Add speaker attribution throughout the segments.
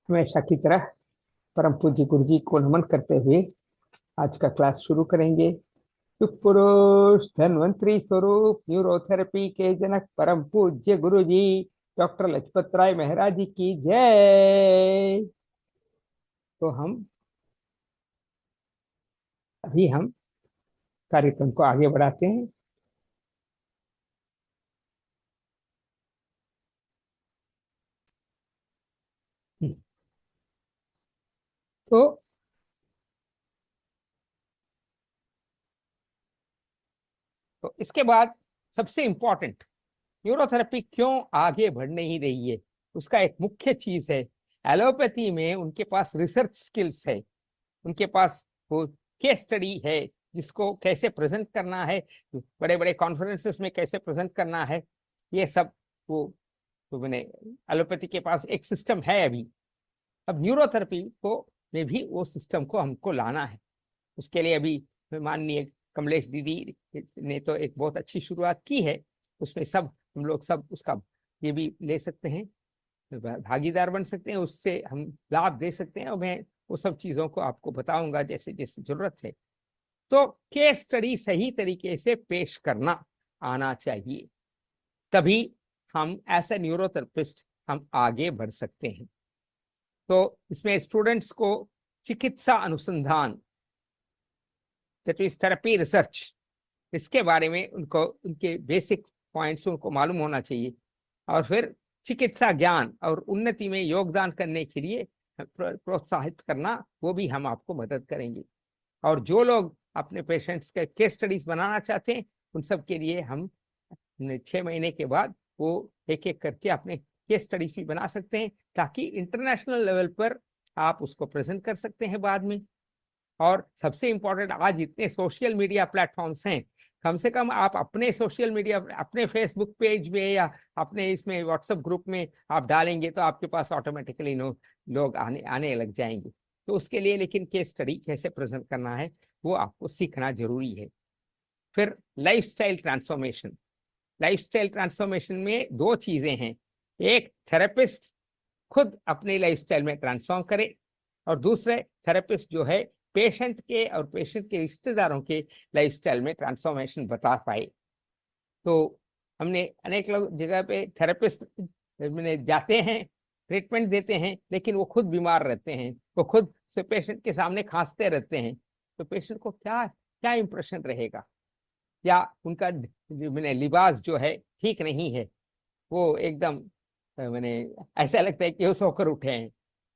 Speaker 1: हमेशा की तरह परम पूज्य गुरु जी को नमन करते हुए आज का क्लास शुरू करेंगे। युग पुरुष धन्वंतरी स्वरूप न्यूरोथेरेपी के जनक परम पूज्य गुरु जी डॉक्टर लजपत राय महाराज जी की जय। तो हम कार्यक्रम को आगे बढ़ाते हैं। तो इसके बाद सबसे इंपॉर्टेंट, न्यूरोथेरेपी क्यों आगे बढ़ नहीं रही है, उसका एक मुख्य चीज है। एलोपैथी में उनके पास रिसर्च स्किल्स है, उनके पास वो केस स्टडी है जिसको कैसे प्रेजेंट करना है, बड़े बड़े कॉन्फ्रेंसेस में कैसे प्रेजेंट करना है, ये सब वो तो मैंने एलोपैथी के पास एक सिस्टम है अभी। अब न्यूरोथेरेपी को में भी वो सिस्टम को हमको लाना है। उसके लिए अभी माननीय कमलेश दीदी ने तो एक बहुत अच्छी शुरुआत की है। उसमें सब हम लोग सब उसका ये भी ले सकते हैं, भागीदार बन सकते हैं, उससे हम लाभ दे सकते हैं। और मैं वो सब चीजों को आपको बताऊंगा जैसे जैसे जरूरत है। तो केस स्टडी सही तरीके से पेश करना आना चाहिए, तभी हम एज ए न्यूरोथेरेपिस्ट हम आगे बढ़ सकते हैं। तो इसमें स्टूडेंट्स को चिकित्सा अनुसंधान, दैट इज थेरेपी रिसर्च, इसके बारे में उनको उनके बेसिक पॉइंट्स उनको मालूम होना चाहिए। और फिर चिकित्सा ज्ञान और उन्नति में योगदान करने के लिए प्रोत्साहित करना, वो भी हम आपको मदद करेंगे। और जो लोग अपने पेशेंट्स के केस स्टडीज बनाना चाहते हैं, उन सब के लिए हम 6 महीने के बाद वो एक एक करके अपने केस स्टडीज भी बना सकते हैं, ताकि इंटरनेशनल लेवल पर आप उसको प्रेजेंट कर सकते हैं बाद में। और सबसे इंपॉर्टेंट, आज इतने सोशल मीडिया प्लेटफॉर्म्स हैं, कम से कम आप अपने सोशल मीडिया, अपने फेसबुक पेज में या अपने इसमें व्हाट्सएप ग्रुप में आप डालेंगे तो आपके पास ऑटोमेटिकली लोग आने आने लग जाएंगे। तो उसके लिए लेकिन केस स्टडी कैसे प्रेजेंट करना है वो आपको सीखना जरूरी है। फिर लाइफस्टाइल ट्रांसफॉर्मेशन। लाइफस्टाइल ट्रांसफॉर्मेशन में दो चीजें हैं, एक थेरेपिस्ट खुद अपने लाइफस्टाइल में ट्रांसफॉर्म करे, और दूसरे थेरेपिस्ट जो है पेशेंट के और पेशेंट के रिश्तेदारों के लाइफस्टाइल में ट्रांसफॉर्मेशन बता पाए। तो हमने अनेक लोग जगह पे थेरेपिस्ट मैंने जाते हैं, ट्रीटमेंट देते हैं, लेकिन वो खुद बीमार रहते हैं, वो खुद से पेशेंट के सामने खांसते रहते हैं। तो पेशेंट को क्या क्या इंप्रेशन रहेगा, या उनका मैंने लिबास जो है ठीक नहीं है, वो एकदम मैंने ऐसा लगता है कि वो सोकर उठे हैं।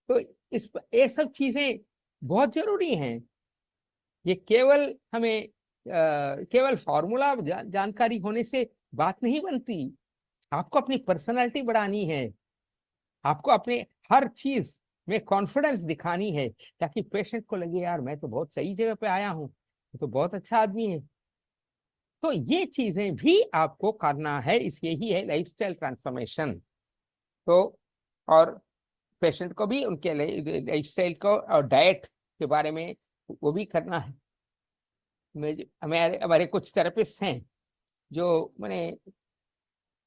Speaker 1: तो इस ये सब चीजें बहुत जरूरी हैं। ये केवल हमें केवल फॉर्मूला जानकारी होने से बात नहीं बनती। आपको अपनी पर्सनालिटी बढ़ानी है, आपको अपने हर चीज में कॉन्फिडेंस दिखानी है, ताकि पेशेंट को लगे यार मैं तो बहुत सही जगह पे आया हूँ, ये तो बहुत अच्छा आदमी है। तो ये चीजें भी आपको करना है, इस यही है लाइफस्टाइल ट्रांसफॉर्मेशन। तो और पेशेंट को भी उनके लाइफस्टाइल को और डाइट के बारे में वो भी करना है। हमारे हमारे कुछ थेरेपिस्ट हैं जो मैंने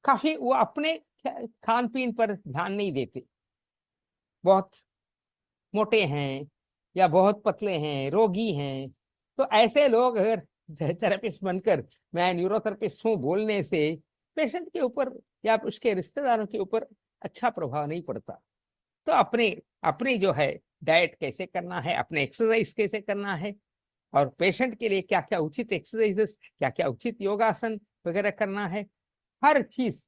Speaker 1: काफी वो अपने खान पीन पर ध्यान नहीं देते, बहुत मोटे हैं या बहुत पतले हैं, रोगी हैं। तो ऐसे लोग अगर थेरेपिस्ट बनकर मैं न्यूरोथेरेपिस्ट हूँ बोलने से पेशेंट के ऊपर या उसके रिश्तेदारों के ऊपर अच्छा प्रभाव नहीं पड़ता। तो अपने अपनी जो है डाइट कैसे करना है, अपने एक्सरसाइज कैसे करना है, और पेशेंट के लिए क्या क्या उचित एक्सरसाइजेस, क्या क्या उचित योगासन वगैरह करना है, हर चीज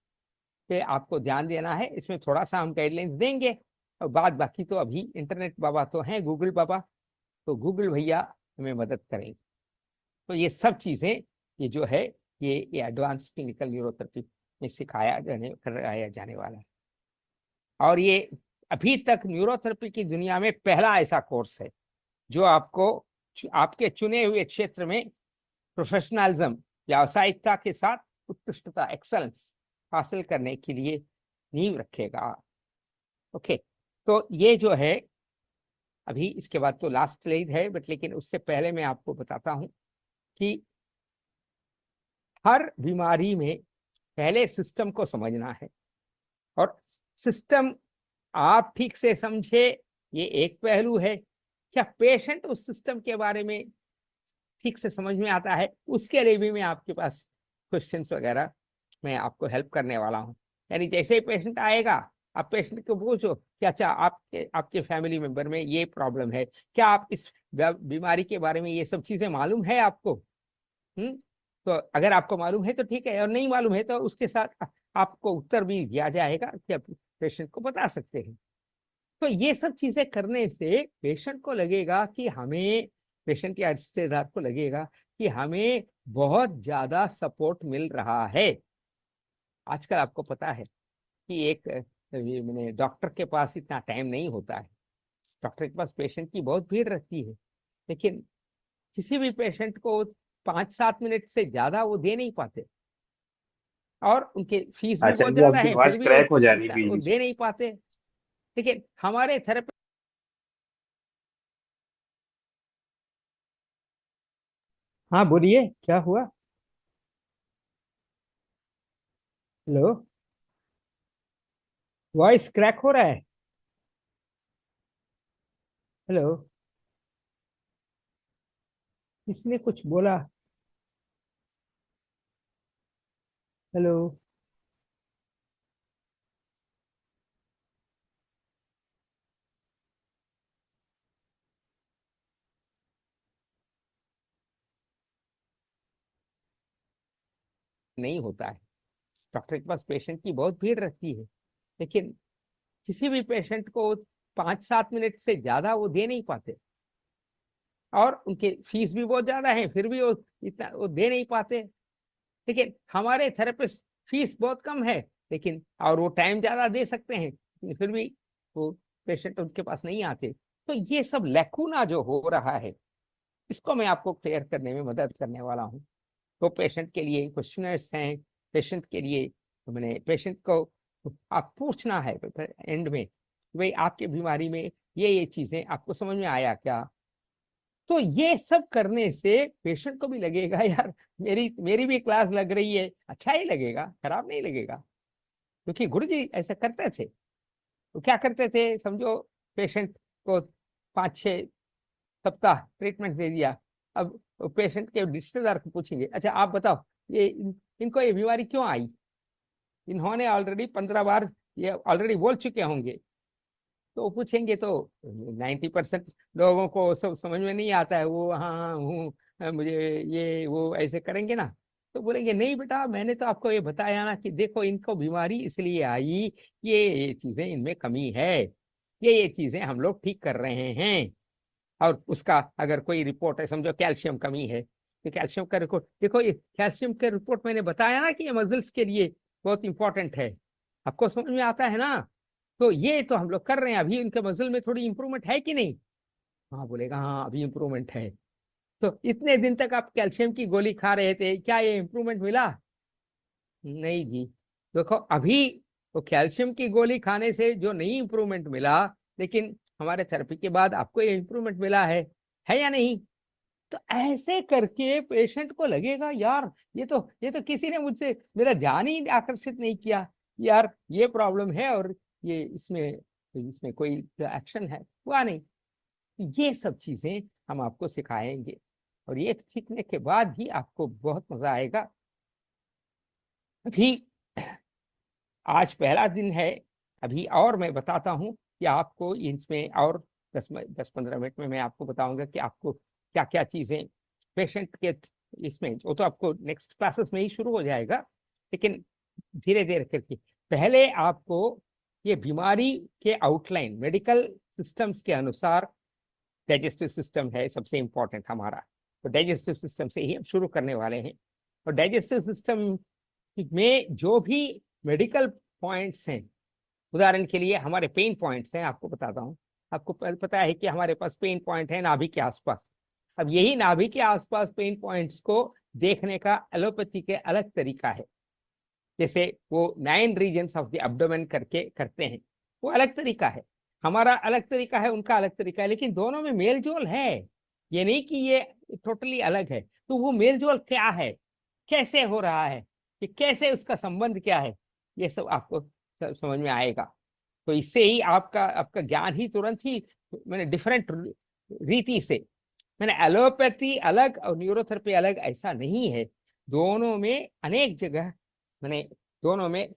Speaker 1: पे आपको ध्यान देना है। इसमें थोड़ा सा हम गाइडलाइंस देंगे, और बाद बाकी तो अभी इंटरनेट बाबा तो हैं, गूगल बाबा, तो गूगल भैया हमें मदद करेंगे। तो ये सब चीजें, ये जो है ये एडवांस क्लिनिकल न्यूरोथेरेपी में सिखाया कराया जाने वाला है। और ये अभी तक न्यूरोथेरेपी की दुनिया में पहला ऐसा कोर्स है जो आपको आपके चुने हुए क्षेत्र में प्रोफेशनलिज्म, व्यावसायिकता के साथ उत्कृष्टता, एक्सेलेंस हासिल करने के लिए नींव रखेगा। ओके, तो ये जो है अभी इसके बाद तो लास्ट स्लाइड है, बट लेकिन उससे पहले मैं आपको बताता हूं कि हर बीमारी में पहले सिस्टम को समझना है, और सिस्टम आप ठीक से समझे ये एक पहलू है। क्या पेशेंट उस सिस्टम के बारे में ठीक से समझ में आता है, उसके लिए भी मैं आपके पास क्वेश्चंस वगैरह मैं आपको हेल्प करने वाला हूँ। यानी जैसे ही पेशेंट आएगा, आप पेशेंट को पूछो कि अच्छा आपके आपके फैमिली मेंबर में ये प्रॉब्लम है, क्या आप इस बीमारी के बारे में ये सब चीजें मालूम है आपको? हम्म। तो अगर आपको मालूम है तो ठीक है, और नहीं मालूम है तो उसके साथ आपको उत्तर भी दिया जाएगा कि आप पेशेंट को बता सकते हैं। तो ये सब चीजें करने से पेशेंट को लगेगा कि हमें, पेशेंट या रिश्तेदार को लगेगा कि हमें बहुत ज्यादा सपोर्ट मिल रहा है। आजकल आपको पता है कि एक मैंने डॉक्टर के पास इतना टाइम नहीं होता है। डॉक्टर के पास पेशेंट की बहुत भीड़ रहती है, लेकिन किसी भी पेशेंट को 5-7 मिनट से ज्यादा वो दे नहीं पाते, और उनके फीस भी
Speaker 2: अच्छा
Speaker 1: बहुत
Speaker 2: जी,
Speaker 1: ज्यादा
Speaker 2: आपकी
Speaker 1: है, फिर
Speaker 2: आवाज
Speaker 1: भी वो
Speaker 2: क्रैक हो जा रही
Speaker 1: इतना
Speaker 2: बीच
Speaker 1: वो
Speaker 2: बीच
Speaker 1: दे नहीं पाते। लेकिन हमारे थेरेपी, हाँ बोलिए क्या हुआ? हेलो, वॉइस क्रैक हो रहा है। हेलो, किसने कुछ बोला? हेलो। नहीं होता है। डॉक्टर के पास पेशेंट की बहुत भीड़ रहती है, लेकिन किसी भी पेशेंट को 5-7 मिनट से ज्यादा वो दे नहीं पाते, और उनके फीस भी बहुत ज्यादा है, फिर भी वो इतना वो दे नहीं पाते। लेकिन हमारे थेरेपिस्ट फीस बहुत कम है, लेकिन और वो टाइम ज्यादा दे सकते हैं, लेकिन फिर भी वो पेशेंट उनके पास नहीं आते। तो ये सब लैकुना जो हो रहा है, इसको मैं आपको क्लियर करने में मदद करने वाला हूँ। तो पेशेंट के लिए क्वेश्चनर्स हैं, पेशेंट के लिए तो मैंने पेशेंट को आप पूछना है एंड में, भाई आपके बीमारी में ये चीजें आपको समझ में आया क्या? तो ये सब करने से पेशेंट को भी लगेगा यार, मेरी मेरी भी क्लास लग रही है, अच्छा ही लगेगा, खराब नहीं लगेगा। क्योंकि गुरुजी ऐसा करते थे। तो क्या करते थे समझो, पेशेंट को 5-6 सप्ताह ट्रीटमेंट दे दिया। अब पेशेंट के रिश्तेदार को पूछेंगे, अच्छा आप बताओ ये इनको ये बीमारी क्यों आई? इन्होंने ऑलरेडी 15 बार ये ऑलरेडी बोल चुके होंगे। तो पूछेंगे तो 90% लोगों को सब समझ में नहीं आता है, वो हाँ हाँ हूँ, मुझे ये वो ऐसे करेंगे ना। तो बोलेंगे नहीं बेटा, मैंने तो आपको ये बताया ना कि देखो इनको बीमारी इसलिए आई, ये चीजें इनमें कमी है, ये चीजें हम लोग ठीक कर रहे हैं। और उसका अगर कोई रिपोर्ट है, समझो कैल्शियम कमी है, तो कैल्शियम का रिपोर्ट देखो, ये कैल्शियम का रिपोर्ट मैंने बताया ना कि ये मसल्स के लिए बहुत इंपॉर्टेंट है। आपको समझ में आता है ना? तो ये तो हम लोग कर रहे हैं, अभी उनके मसल में थोड़ी इंप्रूवमेंट है कि नहीं? हाँ बोलेगा हाँ अभी इंप्रूवमेंट है। तो इतने दिन तक आप कैल्शियम की गोली खा रहे थे, क्या ये इंप्रूवमेंट मिला? नहीं जी। देखो अभी तो कैल्शियम की गोली खाने से जो नहीं इंप्रूवमेंट मिला, लेकिन हमारे थेरेपी के बाद आपको ये इंप्रूवमेंट मिला है या नहीं? तो ऐसे करके पेशेंट को लगेगा यार, ये तो किसी ने मुझसे मेरा ध्यान ही आकर्षित नहीं किया, यार ये प्रॉब्लम है, और ये इसमें इसमें कोई एक्शन है हुआ नहीं। ये सब चीजें हम आपको सिखाएंगे, और ये सीखने के बाद ही आपको बहुत मजा आएगा। अभी आज पहला दिन है, अभी और मैं बताता हूँ कि आपको इसमें, और 10-15 मिनट में मैं आपको बताऊंगा कि आपको क्या क्या चीजें पेशेंट के इसमें, वो तो आपको नेक्स्ट क्लासेस में ही शुरू हो जाएगा, लेकिन धीरे धीरे करके पहले आपको ये बीमारी के आउटलाइन मेडिकल सिस्टम्स के अनुसार, डाइजेस्टिव सिस्टम है सबसे इंपॉर्टेंट हमारा, तो डाइजेस्टिव सिस्टम से ही हम शुरू करने वाले हैं। और डाइजेस्टिव सिस्टम में जो भी मेडिकल पॉइंट्स हैं, उदाहरण के लिए हमारे पेन पॉइंट्स हैं, आपको बताता हूँ। आपको पता है कि हमारे पास पेन पॉइंट है नाभि के आसपास। अब यही नाभि के आसपास पेन पॉइंट्स को देखने का एलोपैथी के अलग तरीका है। जैसे वो 9 रीजन्स ऑफ द एब्डोमेन करके करते हैं, वो अलग तरीका है, हमारा अलग तरीका है, उनका अलग तरीका है, लेकिन दोनों में मेल जोल है। ये नहीं कि ये टोटली अलग है। तो वो मेल जोल क्या है, कैसे हो रहा है, कि कैसे उसका संबंध क्या है, ये सब आपको समझ में आएगा। तो इससे ही आपका आपका ज्ञान ही तुरंत ही मैंने डिफरेंट रीति से, मैंने एलोपैथी अलग और न्यूरोथेरेपी अलग ऐसा नहीं है, दोनों में अनेक जगह मैंने दोनों में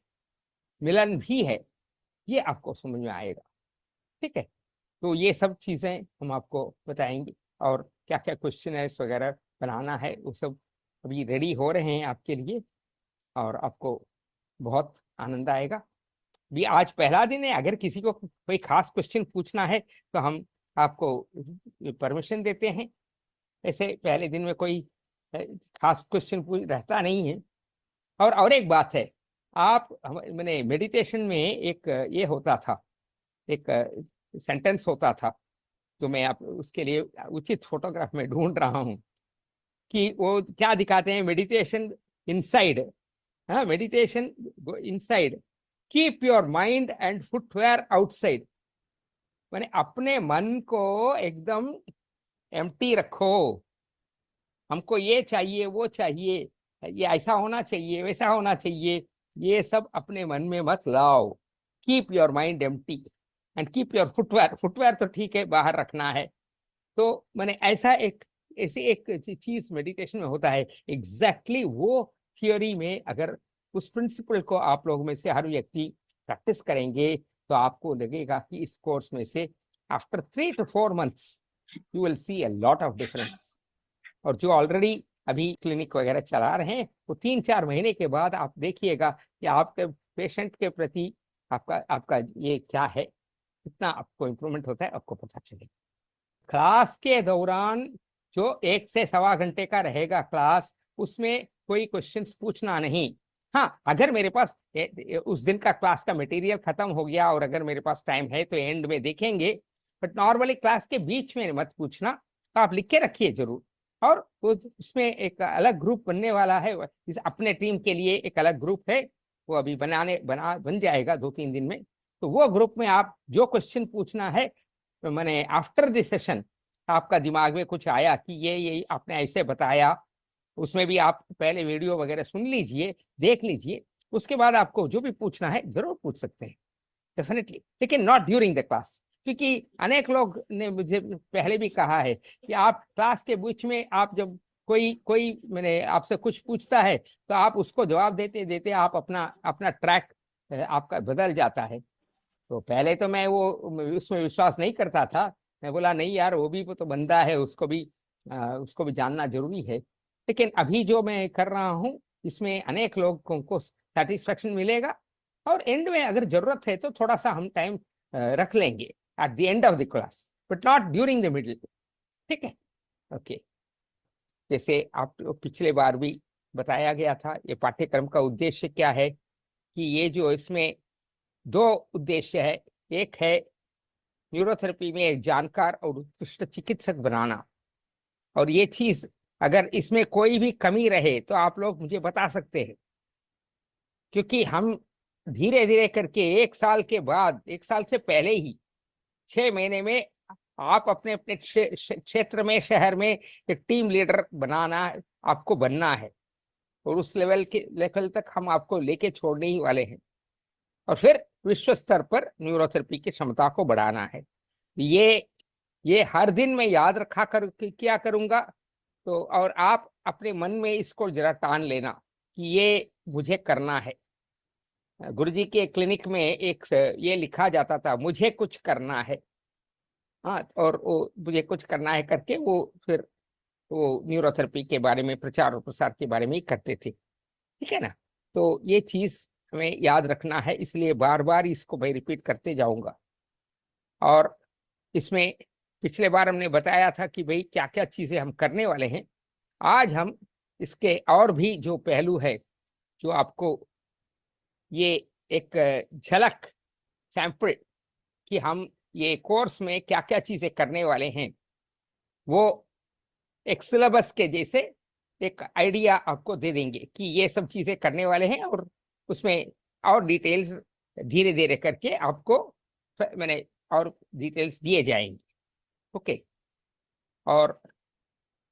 Speaker 1: मिलन भी है, ये आपको समझ में आएगा। ठीक है, तो ये सब चीजें हम आपको बताएंगे, और क्या क्या क्वेश्चनर्स वगैरह बनाना है वो सब अभी रेडी हो रहे हैं आपके लिए, और आपको बहुत आनंद आएगा। भी आज पहला दिन है, अगर किसी को कोई खास क्वेश्चन पूछना है तो हम आपको परमिशन देते हैं। ऐसे पहले दिन में कोई खास क्वेश्चन रहता नहीं है। और एक बात है, आप मैंने मेडिटेशन में एक ये होता था, एक सेंटेंस होता था, तो मैं आप उसके लिए उचित फोटोग्राफ में ढूंढ रहा हूँ कि वो क्या दिखाते हैं। मेडिटेशन इनसाइड, हाँ, meditation inside, keep your mind and footwear outside. मैंने अपने मन को एकदम एम्प्टी रखो, हमको ये चाहिए वो चाहिए, ये ऐसा होना चाहिए वैसा होना चाहिए, ये सब अपने मन में मत लाओ। Keep your mind empty and keep your footwear, footwear तो ठीक है बाहर रखना है। तो मैंने ऐसी एक चीज मेडिटेशन में होता है, एग्जैक्टली वो थियोरी में अगर उस प्रिंसिपल को आप लोगों में से हर व्यक्ति प्रैक्टिस करेंगे तो आपको लगेगा कि इस कोर्स में से after 3 to 4 months you will see a lot of difference. और जो ऑलरेडी अभी क्लिनिक वगैरह चला रहे हैं वो 3-4 महीने के बाद आप देखिएगा कि आपके पेशेंट के प्रति आपका आपका ये क्या है, कितना आपको इम्प्रूवमेंट होता है, आपको पता चलेगा। क्लास के दौरान जो 1 से सवा घंटे का रहेगा क्लास, उसमें कोई क्वेश्चंस पूछना नहीं। हाँ, अगर मेरे पास उस दिन का क्लास का मटेरियल खत्म हो गया और अगर मेरे पास टाइम है तो एंड में देखेंगे, बट नॉर्मली क्लास के बीच में मत पूछना। तो आप लिख के रखिए जरूर। और वो उसमें एक अलग ग्रुप बनने वाला है, इस अपने टीम के लिए एक अलग ग्रुप है, वो अभी बन जाएगा 2-3 दिन में। तो वो ग्रुप में आप जो क्वेश्चन पूछना है, तो मैंने आफ्टर दिस सेशन आपका दिमाग में कुछ आया कि ये आपने ऐसे बताया, उसमें भी आप पहले वीडियो वगैरह सुन लीजिए, देख लीजिए, उसके बाद आपको जो भी पूछना है जरूर पूछ सकते हैं डेफिनेटली, लेकिन नॉट ड्यूरिंग द क्लास। क्योंकि अनेक लोग ने मुझे पहले भी कहा है कि आप क्लास के बीच में आप जब कोई कोई मैंने आपसे कुछ पूछता है तो आप उसको जवाब देते देते आप अपना अपना ट्रैक आपका बदल जाता है। तो पहले तो मैं वो उसमें विश्वास नहीं करता था, मैं बोला नहीं यार, वो भी तो बंदा है, उसको भी जानना जरूरी है। लेकिन अभी जो मैं कर रहा हूँ इसमें अनेक लोगों को सेटिस्फेक्शन मिलेगा, और एंड में अगर जरूरत है तो थोड़ा सा हम टाइम रख लेंगे at the end of the class, but not during the middle. ठीक है, ओके। जैसे आप पिछले बार भी बताया गया था, ये पाठ्यक्रम का उद्देश्य क्या है कि ये जो इसमें 2 उद्देश्य है, एक है न्यूरोथेरेपी में एक जानकार और उत्कृष्ट चिकित्सक बनाना, और ये चीज अगर इसमें कोई भी कमी रहे तो आप लोग मुझे बता सकते हैं, क्योंकि हम धीरे धीरे करके 1 साल के बाद, 1 साल से पहले ही 6 महीने में आप अपने अपने क्षेत्र में, शहर में एक टीम लीडर आपको बनना है, और उस लेवल तक हम आपको लेके छोड़ने ही वाले हैं, और फिर विश्व स्तर पर न्यूरोथेरेपी की क्षमता को बढ़ाना है। ये हर दिन मैं याद रखा क्या करूंगा, तो और आप अपने मन में इसको जरा टान लेना कि ये मुझे करना है। गुरुजी के क्लिनिक में एक ये लिखा जाता था, मुझे कुछ करना है। हाँ, और वो मुझे कुछ करना है करके वो फिर वो न्यूरोथेरेपी के बारे में, प्रचार और प्रसार के बारे में ही करते थे। ठीक है ना, तो ये चीज हमें याद रखना है, इसलिए बार बार इसको मैं रिपीट करते जाऊंगा। और इसमें पिछले बार हमने बताया था कि भाई क्या क्या चीजें हम करने वाले हैं। आज हम इसके और भी जो पहलू है, जो आपको ये एक झलक, सैंपल कि हम ये कोर्स में क्या क्या चीजें करने वाले हैं, वो एक सिलेबस के जैसे एक आइडिया आपको दे देंगे कि ये सब चीजें करने वाले हैं, और उसमें और डिटेल्स धीरे धीरे करके आपको मैंने और डिटेल्स दिए जाएंगे। ओके। और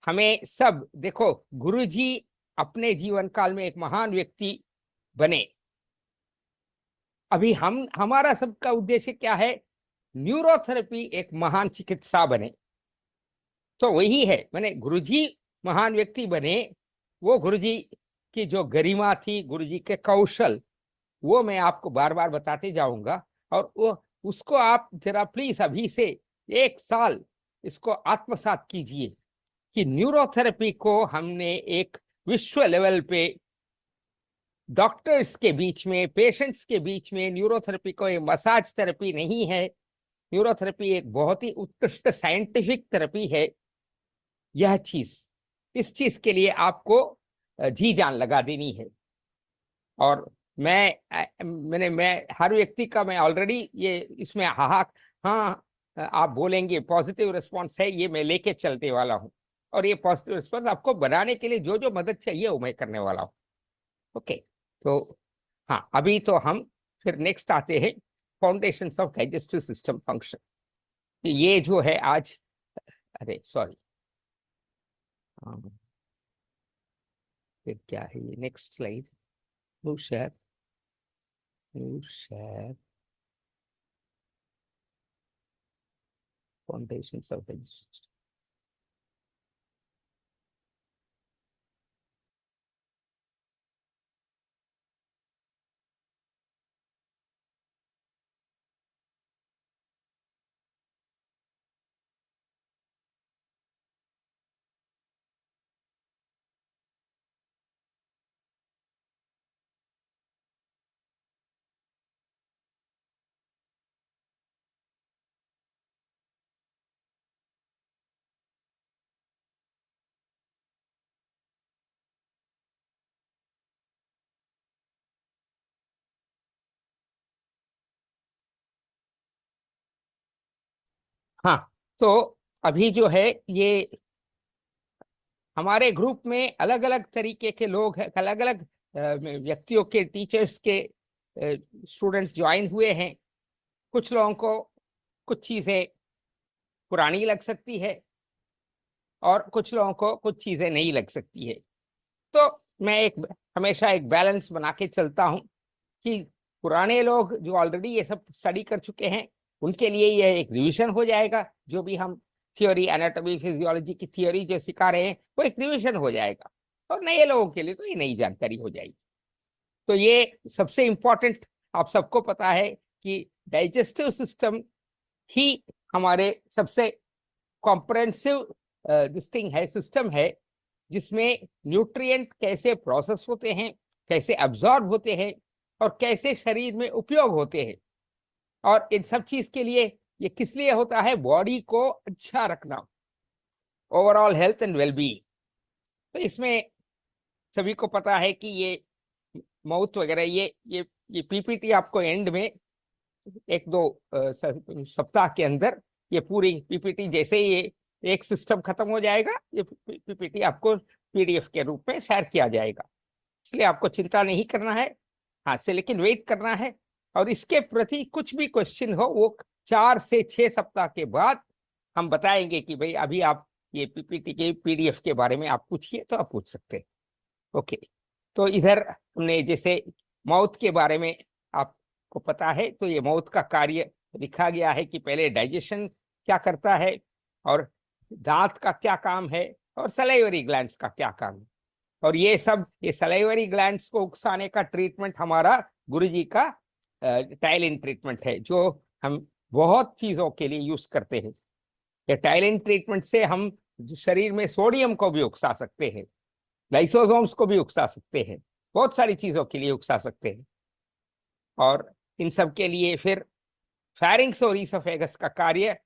Speaker 1: हमें सब देखो, गुरुजी अपने जीवन काल में एक महान व्यक्ति बने। अभी हमारा सबका उद्देश्य क्या है न्यूरोथेरेपी एक महान चिकित्सा बने। तो वही है, मैंने गुरुजी महान व्यक्ति बने, वो गुरुजी की जो गरिमा थी, गुरुजी के कौशल, वो मैं आपको बार बार बताते जाऊंगा। और वो उसको आप जरा प्लीज अभी से 1 साल इसको आत्मसात कीजिए कि न्यूरोथेरेपी को हमने एक विश्व लेवल पे डॉक्टर्स के बीच में, पेशेंट्स के बीच में, न्यूरोथेरेपी को एक मसाज थेरेपी नहीं है, न्यूरोथेरेपी एक बहुत ही उत्कृष्ट साइंटिफिक थेरेपी है। यह चीज, इस चीज के लिए आपको जी जान लगा देनी है। और मैं हर व्यक्ति का, मैं ऑलरेडी ये इसमें हाँ, आप बोलेंगे पॉजिटिव रिस्पॉन्स है, ये मैं लेके चलते वाला हूँ। और ये पॉजिटिव रिस्पॉन्स आपको बनाने के लिए जो जो मदद चाहिए वो मैं करने वाला हूँ। ओके। तो हाँ, अभी तो हम फिर नेक्स्ट आते हैं, foundations of digestive system function. ये जो है आज, अरे सॉरी, फिर क्या है ये next slide? New share, new share, foundations of digestive. हाँ, तो अभी जो है ये हमारे ग्रुप में अलग अलग तरीके के लोग हैं, अलग अलग व्यक्तियों के, टीचर्स के स्टूडेंट्स ज्वाइन हुए हैं। कुछ लोगों को कुछ चीजें पुरानी लग सकती है और कुछ लोगों को कुछ चीजें नहीं लग सकती है। तो मैं हमेशा एक बैलेंस बना के चलता हूँ कि पुराने लोग जो ऑलरेडी ये सब स्टडी कर चुके हैं, उनके लिए यह एक रिवीजन हो जाएगा। जो भी हम थियोरी, एनाटॉमी, फिजियोलॉजी की थियोरी जो सिखा रहे हैं वो एक रिवीजन हो जाएगा। और नए लोगों के लिए तो ये नई जानकारी हो जाएगी। तो ये सबसे इंपॉर्टेंट, आप सबको पता है कि डाइजेस्टिव सिस्टम ही हमारे सबसे कॉम्प्रहेंसिव दिस है, सिस्टम है, जिसमें न्यूट्रिएंट कैसे प्रोसेस होते हैं, कैसे अब्सॉर्ब होते हैं और कैसे शरीर में उपयोग होते हैं। और इन सब चीज के लिए ये किस लिए होता है? बॉडी को अच्छा रखना, ओवरऑल हेल्थ एंड वेलबींग। तो इसमें सभी को पता है कि ये माउथ वगैरह, ये पीपीटी आपको एंड में 1-2 सप्ताह के अंदर ये पूरी पीपीटी, जैसे ही ये एक सिस्टम खत्म हो जाएगा, ये पीपीटी आपको पीडीएफ के रूप में शेयर किया जाएगा। इसलिए आपको चिंता नहीं करना है हाथ से, लेकिन वेट करना है। और इसके प्रति कुछ भी क्वेश्चन हो, वो 4 से 6 सप्ताह के बाद हम बताएंगे कि भाई अभी आप ये पीपीटी के पीडीएफ के बारे में आप पूछिए, तो आप पूछ सकते हैं। ओके। तो इधर हमने जैसे माउथ के बारे में आपको पता है, तो ये माउथ का कार्य लिखा गया है कि पहले डाइजेशन क्या करता है, और दांत का क्या काम है, और सलाइवरी ग्लैंड्स का क्या काम है। और ये सब, ये सलाइवरी ग्लैंड्स को उकसाने का ट्रीटमेंट हमारा गुरुजी का टाइलिन ट्रीटमेंट है, जो हम बहुत चीजों के लिए यूज करते हैं। ये टाइलिन ट्रीटमेंट से हम शरीर में सोडियम को भी उकसा सकते हैं, लाइसोसोम्स को भी उकसा सकते हैं, बहुत सारी चीजों के लिए उकसा सकते हैं। और इन सब के लिए फिर फेरिंग्स और ईसोफेगस का कार्य,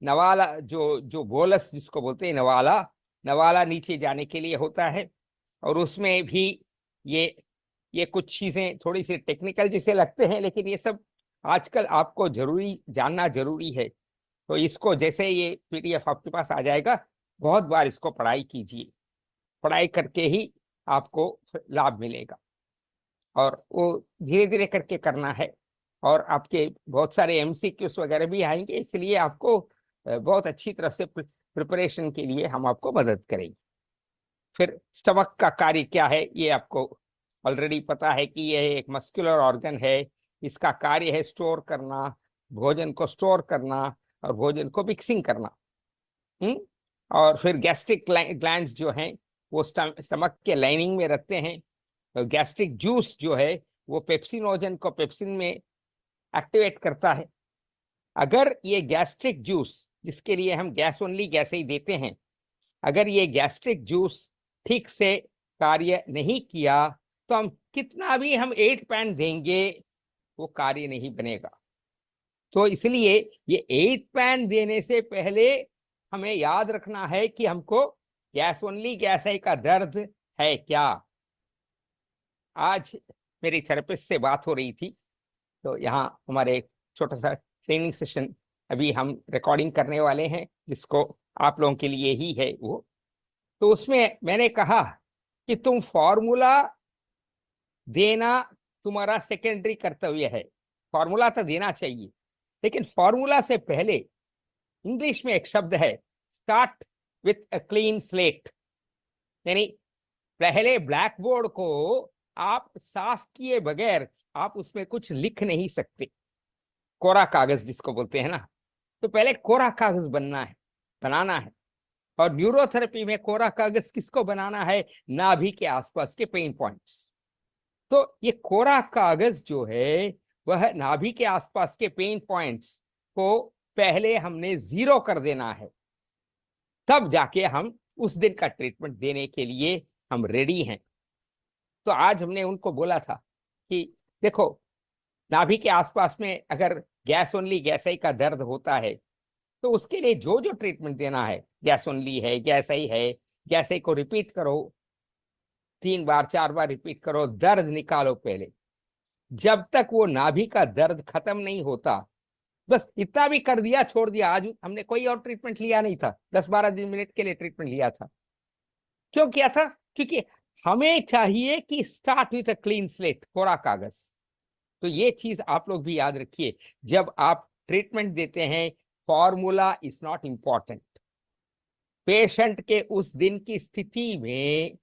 Speaker 1: नवाला, जो जो बोलस जिसको बोलते हैं, नवाला, नवाला नीचे जाने के लिए होता है। और उसमें भी ये ये कुछ चीजें थोड़ी सी टेक्निकल जैसे लगते हैं, लेकिन ये सब आजकल आपको जरूरी जानना जरूरी है। तो इसको जैसे ये पीडीएफ आपके पास आ जाएगा, बहुत बार इसको पढ़ाई कीजिए, पढ़ाई करके ही आपको लाभ मिलेगा। और वो धीरे धीरे करके करना है। और आपके बहुत सारे एमसीक्यूज वगैरह भी आएंगे, इसलिए आपको बहुत अच्छी तरह से प्रिपरेशन के लिए हम आपको मदद करेंगे। फिर स्टमक का कार्य क्या है, ये आपको ऑलरेडी पता है कि यह एक मस्कुलर ऑर्गन है। इसका कार्य है स्टोर करना, भोजन को स्टोर करना और भोजन को मिक्सिंग करना। हम्म और फिर गैस्ट्रिक ग्लैंड्स जो हैं वो स्टमक के लाइनिंग में रहते हैं। तो गैस्ट्रिक जूस जो है वो पेप्सिनोजन को पेप्सिन में एक्टिवेट करता है। अगर ये गैस्ट्रिक जूस, जिसके लिए हम गैस ओनली गैस ही देते हैं, अगर ये गैस्ट्रिक जूस ठीक से कार्य नहीं किया तो हम कितना भी हम 8 पैन देंगे वो कार्य नहीं बनेगा। तो इसलिए ये 8 पैन देने से पहले हमें याद रखना है कि हमको गैस ओनली गैस है का दर्द है क्या। आज मेरी थेरेपिस्ट से बात हो रही थी, तो यहाँ हमारे एक छोटा सा ट्रेनिंग सेशन अभी हम रिकॉर्डिंग करने वाले हैं, जिसको आप लोगों के लिए ही है वो। तो उसमें मैंने कहा कि तुम फॉर्मूला देना तुम्हारा सेकेंडरी कर्तव्य है। फॉर्मूला तो देना चाहिए, लेकिन फॉर्मूला से पहले इंग्लिश में एक शब्द है, start with a clean slate. यानी पहले ब्लैक बोर्ड को आप साफ किए बगैर आप उसमें कुछ लिख नहीं सकते। कोरा कागज जिसको बोलते हैं ना, तो पहले कोरा कागज बनाना है। और न्यूरोथेरेपी में कोरा कागज किसको बनाना है? नाभि के आसपास के पेन पॉइंट्स। तो ये कोरा कागज जो है वह नाभि के आसपास के पेन पॉइंट्स को पहले हमने 0 कर देना है, तब जाके हम उस दिन का ट्रीटमेंट देने के लिए हम रेडी हैं। तो आज हमने उनको बोला था कि देखो, नाभि के आसपास में अगर गैस ओनली गैसाई का दर्द होता है तो उसके लिए जो जो ट्रीटमेंट देना है, गैस ओनली है, गैसाई है, गैसाई को रिपीट करो, 3 बार 4 बार रिपीट करो, दर्द निकालो पहले। जब तक वो नाभि का दर्द खत्म नहीं होता, बस इतना भी कर दिया, छोड़ दिया। आज हमने कोई और ट्रीटमेंट लिया नहीं था, 10-12 मिनट के लिए ट्रीटमेंट लिया था। क्यों किया था? क्योंकि हमें चाहिए कि start with a clean slate, कोरा कागज। तो ये चीज आप लोग भी याद रखिए, जब आप ट्रीटमेंट देते हैं, formula is not important. Patient के उस दिन की स्थिति में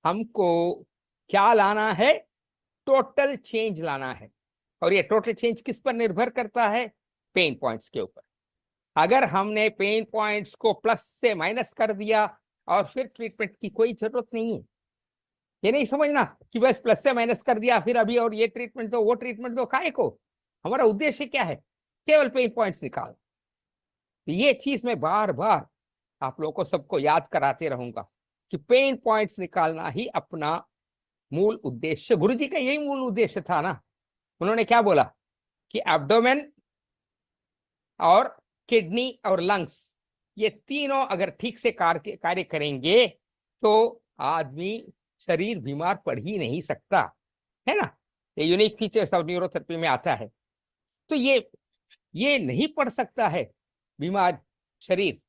Speaker 1: हमको क्या लाना है? टोटल चेंज लाना है। और ये टोटल चेंज किस पर निर्भर करता है? पेन पॉइंट्स के ऊपर। अगर हमने पेन पॉइंट्स को प्लस से माइनस कर दिया और फिर ट्रीटमेंट की कोई जरूरत नहीं है। ये नहीं समझना कि बस प्लस से माइनस कर दिया फिर अभी और ये ट्रीटमेंट दो वो ट्रीटमेंट दो, काहे को? हमारा उद्देश्य क्या है? केवल पेन पॉइंट्स निकाल। तो ये चीज मैं बार बार आप लोगों को सबको याद कराते रहूंगा कि पेन पॉइंट्स निकालना ही अपना मूल उद्देश्य। गुरु जी का यही मूल उद्देश्य था ना। उन्होंने क्या बोला कि एब्डोमेन और किडनी और लंग्स, ये तीनों अगर ठीक से कार्य करेंगे तो आदमी शरीर बीमार पड़ ही नहीं सकता, है ना। ये यूनिक फीचर्स ऑफ न्यूरोथेरेपी में आता है। तो ये नहीं पड़ सकता है बीमार शरीर,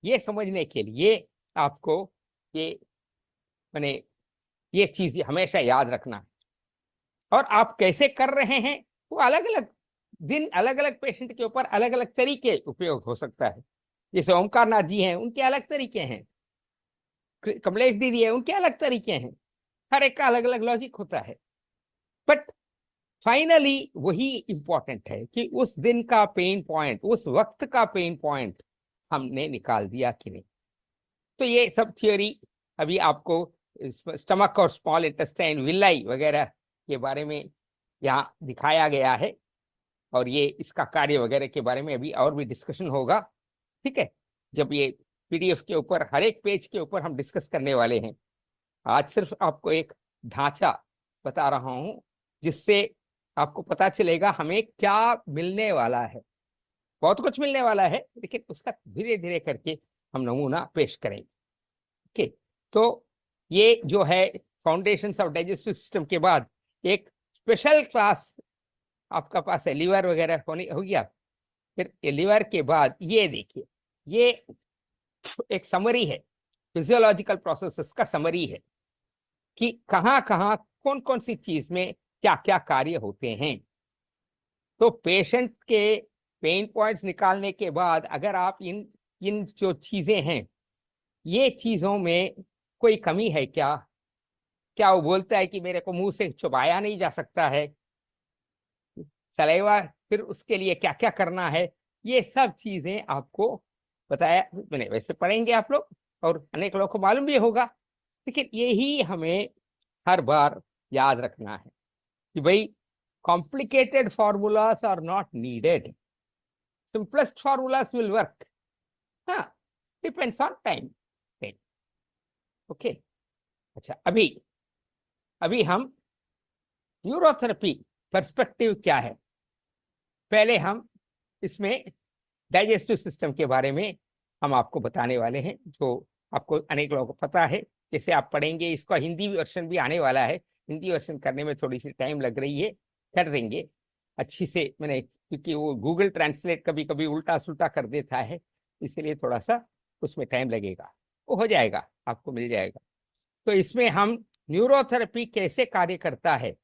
Speaker 1: ये समझने के लिए आपको ये मैंने ये चीज हमेशा याद रखना है। और आप कैसे कर रहे हैं वो अलग अलग दिन, अलग अलग पेशेंट के ऊपर अलग अलग तरीके उपयोग हो सकता है। जैसे ओमकार नाथ जी हैं, उनके अलग तरीके हैं, कमलेश दीदी है, उनके अलग तरीके हैं। हर एक का अलग अलग लॉजिक होता है। बट फाइनली वही इंपॉर्टेंट है कि उस दिन का पेन पॉइंट, उस वक्त का पेन पॉइंट हमने निकाल दिया कि नहीं। तो ये सब थियोरी अभी आपको स्टमक और स्मॉल इंटेस्टाइन, विलाई वगैरह के बारे में यहाँ दिखाया गया है। और ये इसका कार्य वगैरह के बारे में अभी और भी डिस्कशन होगा, ठीक है, जब ये पीडीएफ के ऊपर हर एक पेज के ऊपर हम डिस्कस करने वाले हैं। आज सिर्फ आपको एक ढांचा बता रहा हूं, जिससे आपको पता चलेगा हमें क्या मिलने वाला है। बहुत कुछ मिलने वाला है, लेकिन उसका धीरे धीरे करके हम नमूना पेश करेंगे। ओके, तो ये जो है फाउंडेशंस ऑफ डाइजेस्टिव सिस्टम के बाद एक स्पेशल क्लास आपका पास है, लीवर वगैरह हो गया। फिर लीवर के बाद ये देखिए, ये एक समरी है, फिजियोलॉजिकल प्रोसेसेस का समरी है कि कहाँ कहाँ कौन कौन सी चीज में क्या क्या कार्य होते हैं। तो पेशेंट के पेन पॉइंट्स निकालने के बाद अगर आप इन इन जो चीजें हैं, ये चीजों में कोई कमी है क्या? क्या वो बोलता है कि मेरे को मुंह से चुबाया नहीं जा सकता है? सलाइवा, फिर उसके लिए क्या क्या करना है, ये सब चीजें आपको बताया। मैंने वैसे पढ़ेंगे आप लोग और अनेक लोगों को मालूम भी होगा, लेकिन यही हमें हर बार याद रखना है कि भाई complicated formulas are not needed, simplest formulas will work. हाँ, डिपेंड्स ऑन टाइम। ओके, अच्छा, अभी अभी हम न्यूरोथेरेपी पर्सपेक्टिव क्या है, पहले हम इसमें डाइजेस्टिव सिस्टम के बारे में हम आपको बताने वाले हैं, जो आपको अनेक लोगों को पता है। जैसे आप पढ़ेंगे, इसका हिंदी वर्षन भी आने वाला है, हिंदी वर्षन करने में थोड़ी सी टाइम लग रही है, कर देंगे अच्छी से मैंने, क्योंकि वो गूगल ट्रांसलेट कभी कभी उल्टा सुल्टा कर देता है, इसलिए थोड़ा सा उसमें टाइम लगेगा, वो हो जाएगा, आपको मिल जाएगा। तो इसमें हम न्यूरोथेरेपी कैसे कार्य करता है,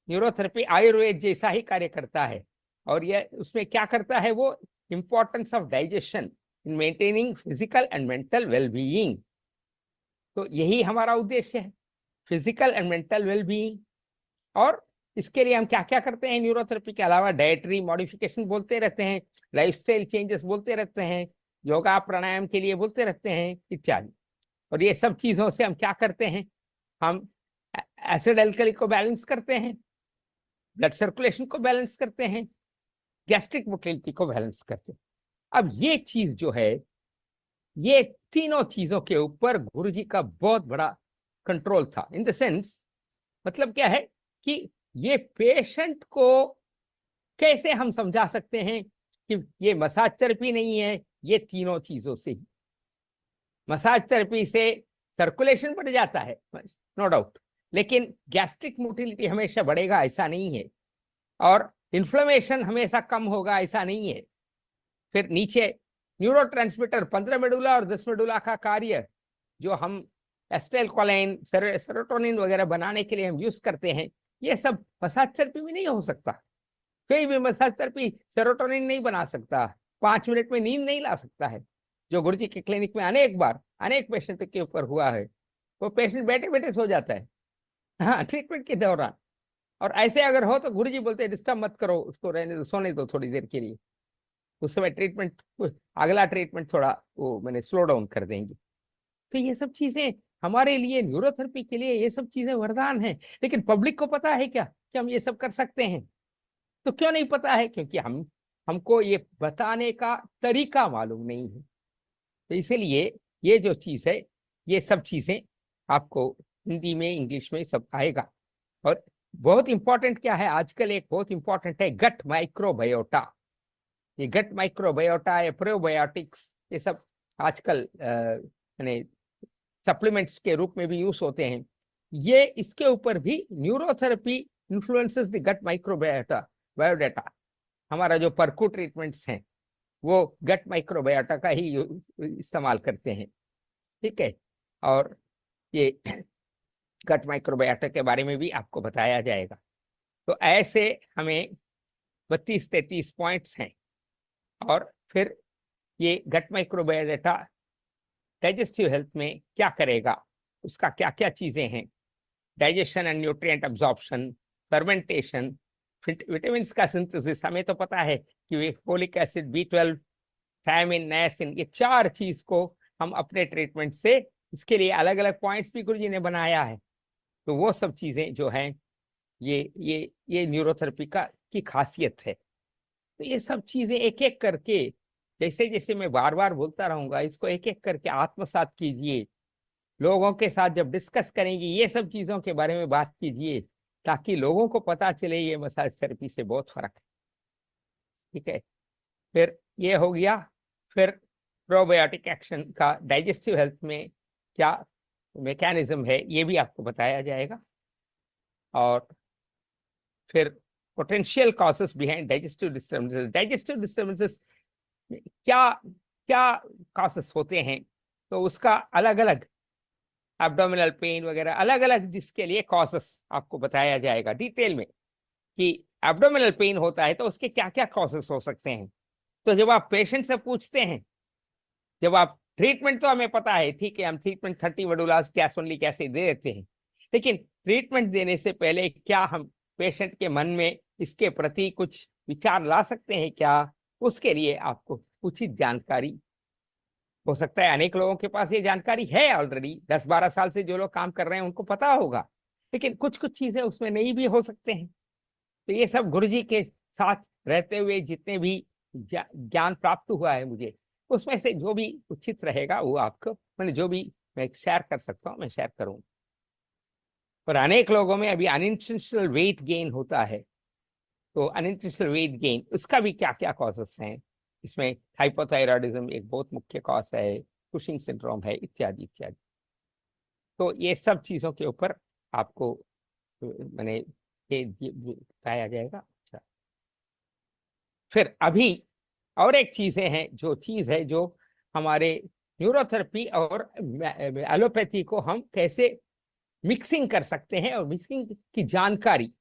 Speaker 1: न्यूरोथेरेपी आयुर्वेद जैसा ही कार्य करता है, और यह उसमें क्या करता है, वो importance of digestion in maintaining physical and mental wellbeing. तो यही हमारा उद्देश्य है, फिजिकल एंड मेंटल वेलबीइंग। और इसके लिए हम क्या क्या करते हैं, न्यूरोथेरेपी के अलावा डाइटरी मॉडिफिकेशन बोलते रहते हैं, लाइफस्टाइल चेंजेस बोलते रहते हैं, योगा प्राणायाम के लिए बोलते रहते हैं, इत्यादि। और ये सब चीजों से हम क्या करते हैं, हम एसिड एल्कली को बैलेंस करते हैं, ब्लड सर्कुलेशन को बैलेंस करते हैं, गैस्ट्रिक मोटिलिटी को बैलेंस करते हैं। अब ये चीज जो है, ये तीनों चीजों के ऊपर गुरुजी का बहुत बड़ा कंट्रोल था। इन द सेंस, मतलब क्या है कि ये पेशेंट को कैसे हम समझा सकते हैं कि ये मसाज थेरेपी नहीं है, ये तीनों चीजों से ही। मसाज थेरेपी से सर्कुलेशन बढ़ जाता है, नो डाउट, लेकिन गैस्ट्रिक मोटिलिटी हमेशा बढ़ेगा ऐसा नहीं है, और इन्फ्लेमेशन हमेशा कम होगा ऐसा नहीं है। फिर नीचे न्यूरोट्रांसमीटर 15 मेडुला और 10 मेडुला का कार्य, जो हम एसिटाइलकोलाइन सेरोटोनिन वगैरह बनाने के लिए हम यूज करते हैं, ये सब मसाज थेरेपी में नहीं हो सकता। कोई भी मसाज थेरेपी सेरोटोनिन नहीं बना सकता, 5 मिनट में नींद नहीं ला सकता है, जो गुरुजी के क्लिनिक में अनेक बार अनेक पेशेंट के ऊपर हुआ है। वो पेशेंट बैठे बैठे सो जाता है, हाँ, ट्रीटमेंट के दौरान। और ऐसे अगर हो तो गुरुजी बोलते हैं डिस्टर्ब मत करो, उसको रहने दो, सोने दो थोड़ी देर के लिए, उस समय ट्रीटमेंट, अगला ट्रीटमेंट थोड़ा वो मैंने स्लो डाउन कर देंगे। तो ये सब चीजें हमारे लिए, न्यूरोथेरेपी के लिए ये सब चीजें वरदान है। लेकिन पब्लिक को पता है क्या कि हम ये सब कर सकते हैं? तो क्यों नहीं पता है? क्योंकि हमको ये बताने का तरीका मालूम नहीं है। तो इसीलिए ये जो चीज है, ये सब चीजें आपको हिंदी में इंग्लिश में सब आएगा। और बहुत इंपॉर्टेंट क्या है आजकल, एक बहुत इंपॉर्टेंट है गट माइक्रोबायोटा। ये गट माइक्रोबायोटा या प्रोबायोटिक्स, ये सब आजकल यानी सप्लीमेंट्स के रूप में भी यूज होते हैं। ये इसके ऊपर भी neurotherapy influences the gut microbiota biodata. हमारा जो परकू ट्रीटमेंट्स हैं वो गट माइक्रोबायोटा का ही इस्तेमाल करते हैं, ठीक है। और ये गट माइक्रोबायोटा के बारे में भी आपको बताया जाएगा। तो ऐसे हमें 32-33 पॉइंट्स हैं। और फिर ये गट माइक्रोबायोटा डाइजेस्टिव हेल्थ में क्या करेगा, उसका क्या क्या चीजें हैं, digestion and nutrient absorption, fermentation, vitamin का सिंथेसिस। हमें तो पता है कि folic acid, B12, thiamine, niacin, ये 4 चीज को हम अपने ट्रीटमेंट से, इसके लिए अलग अलग पॉइंट्स भी गुरुजी ने बनाया है। तो वो सब चीजें जो हैं, ये न्यूरोथेरेपी की खासियत है। तो ये सब चीजें एक एक करके, जैसे जैसे मैं बार बार बोलता रहूंगा, इसको एक एक करके आत्मसात कीजिए, लोगों के साथ जब डिस्कस करेंगे ये सब चीजों के बारे में बात कीजिए, ताकि लोगों को पता चले ये मसाज थेरेपी से बहुत फर्क है, ठीक है। फिर ये हो गया। फिर प्रोबायोटिक एक्शन का डाइजेस्टिव हेल्थ में क्या मैकेनिज्म है, ये भी आपको बताया जाएगा। और फिर potential causes behind digestive disturbances. Digestive disturbances क्या क्या कॉजेस होते हैं, तो उसका अलग अलग, एब्डोमिनल पेन वगैरह अलग अलग जिसके लिए कॉजेस आपको बताया जाएगा डिटेल में, कि एब्डोमिनल पेन होता है तो उसके क्या क्या कॉजेस हो सकते हैं। तो जब आप पेशेंट से पूछते हैं, जब आप ट्रीटमेंट, तो हमें पता है, ठीक है, हम ट्रीटमेंट 30 मेडुलास कैश ओनली कैसे दे देते हैं, लेकिन ट्रीटमेंट देने से पहले क्या हम पेशेंट के मन में इसके प्रति कुछ विचार ला सकते हैं क्या, उसके लिए आपको उचित जानकारी, हो सकता है अनेक लोगों के पास ये जानकारी है ऑलरेडी, 10-12 साल से जो लोग काम कर रहे हैं उनको पता होगा, लेकिन कुछ कुछ चीजें उसमें नहीं भी हो सकते हैं। तो ये सब गुरुजी के साथ रहते हुए जितने भी ज्ञान प्राप्त हुआ है मुझे, उसमें से जो भी उचित रहेगा वो आपको, मैंने जो भी मैं शेयर कर सकता हूँ मैं शेयर करूँ। और अनेक लोगों में अभी अनइंटेंशनल वेट गेन होता है, तो अनइंटेंशनल वेट गेन उसका भी क्या क्या कॉजेस हैं, इसमें हाइपोथायरॉयडिज्म एक बहुत मुख्य कॉज है, कुशिंग सिंड्रोम है, इत्यादि इत्यादि। तो ये सब चीजों के ऊपर आपको मैंने ये बताया जाएगा। अच्छा, फिर अभी और एक चीजें हैं, जो चीज है जो हमारे न्यूरोथेरेपी और एलोपैथी को हम कैसे मिक्सिंग कर सकते हैं, और मिक्सिंग की जानकारी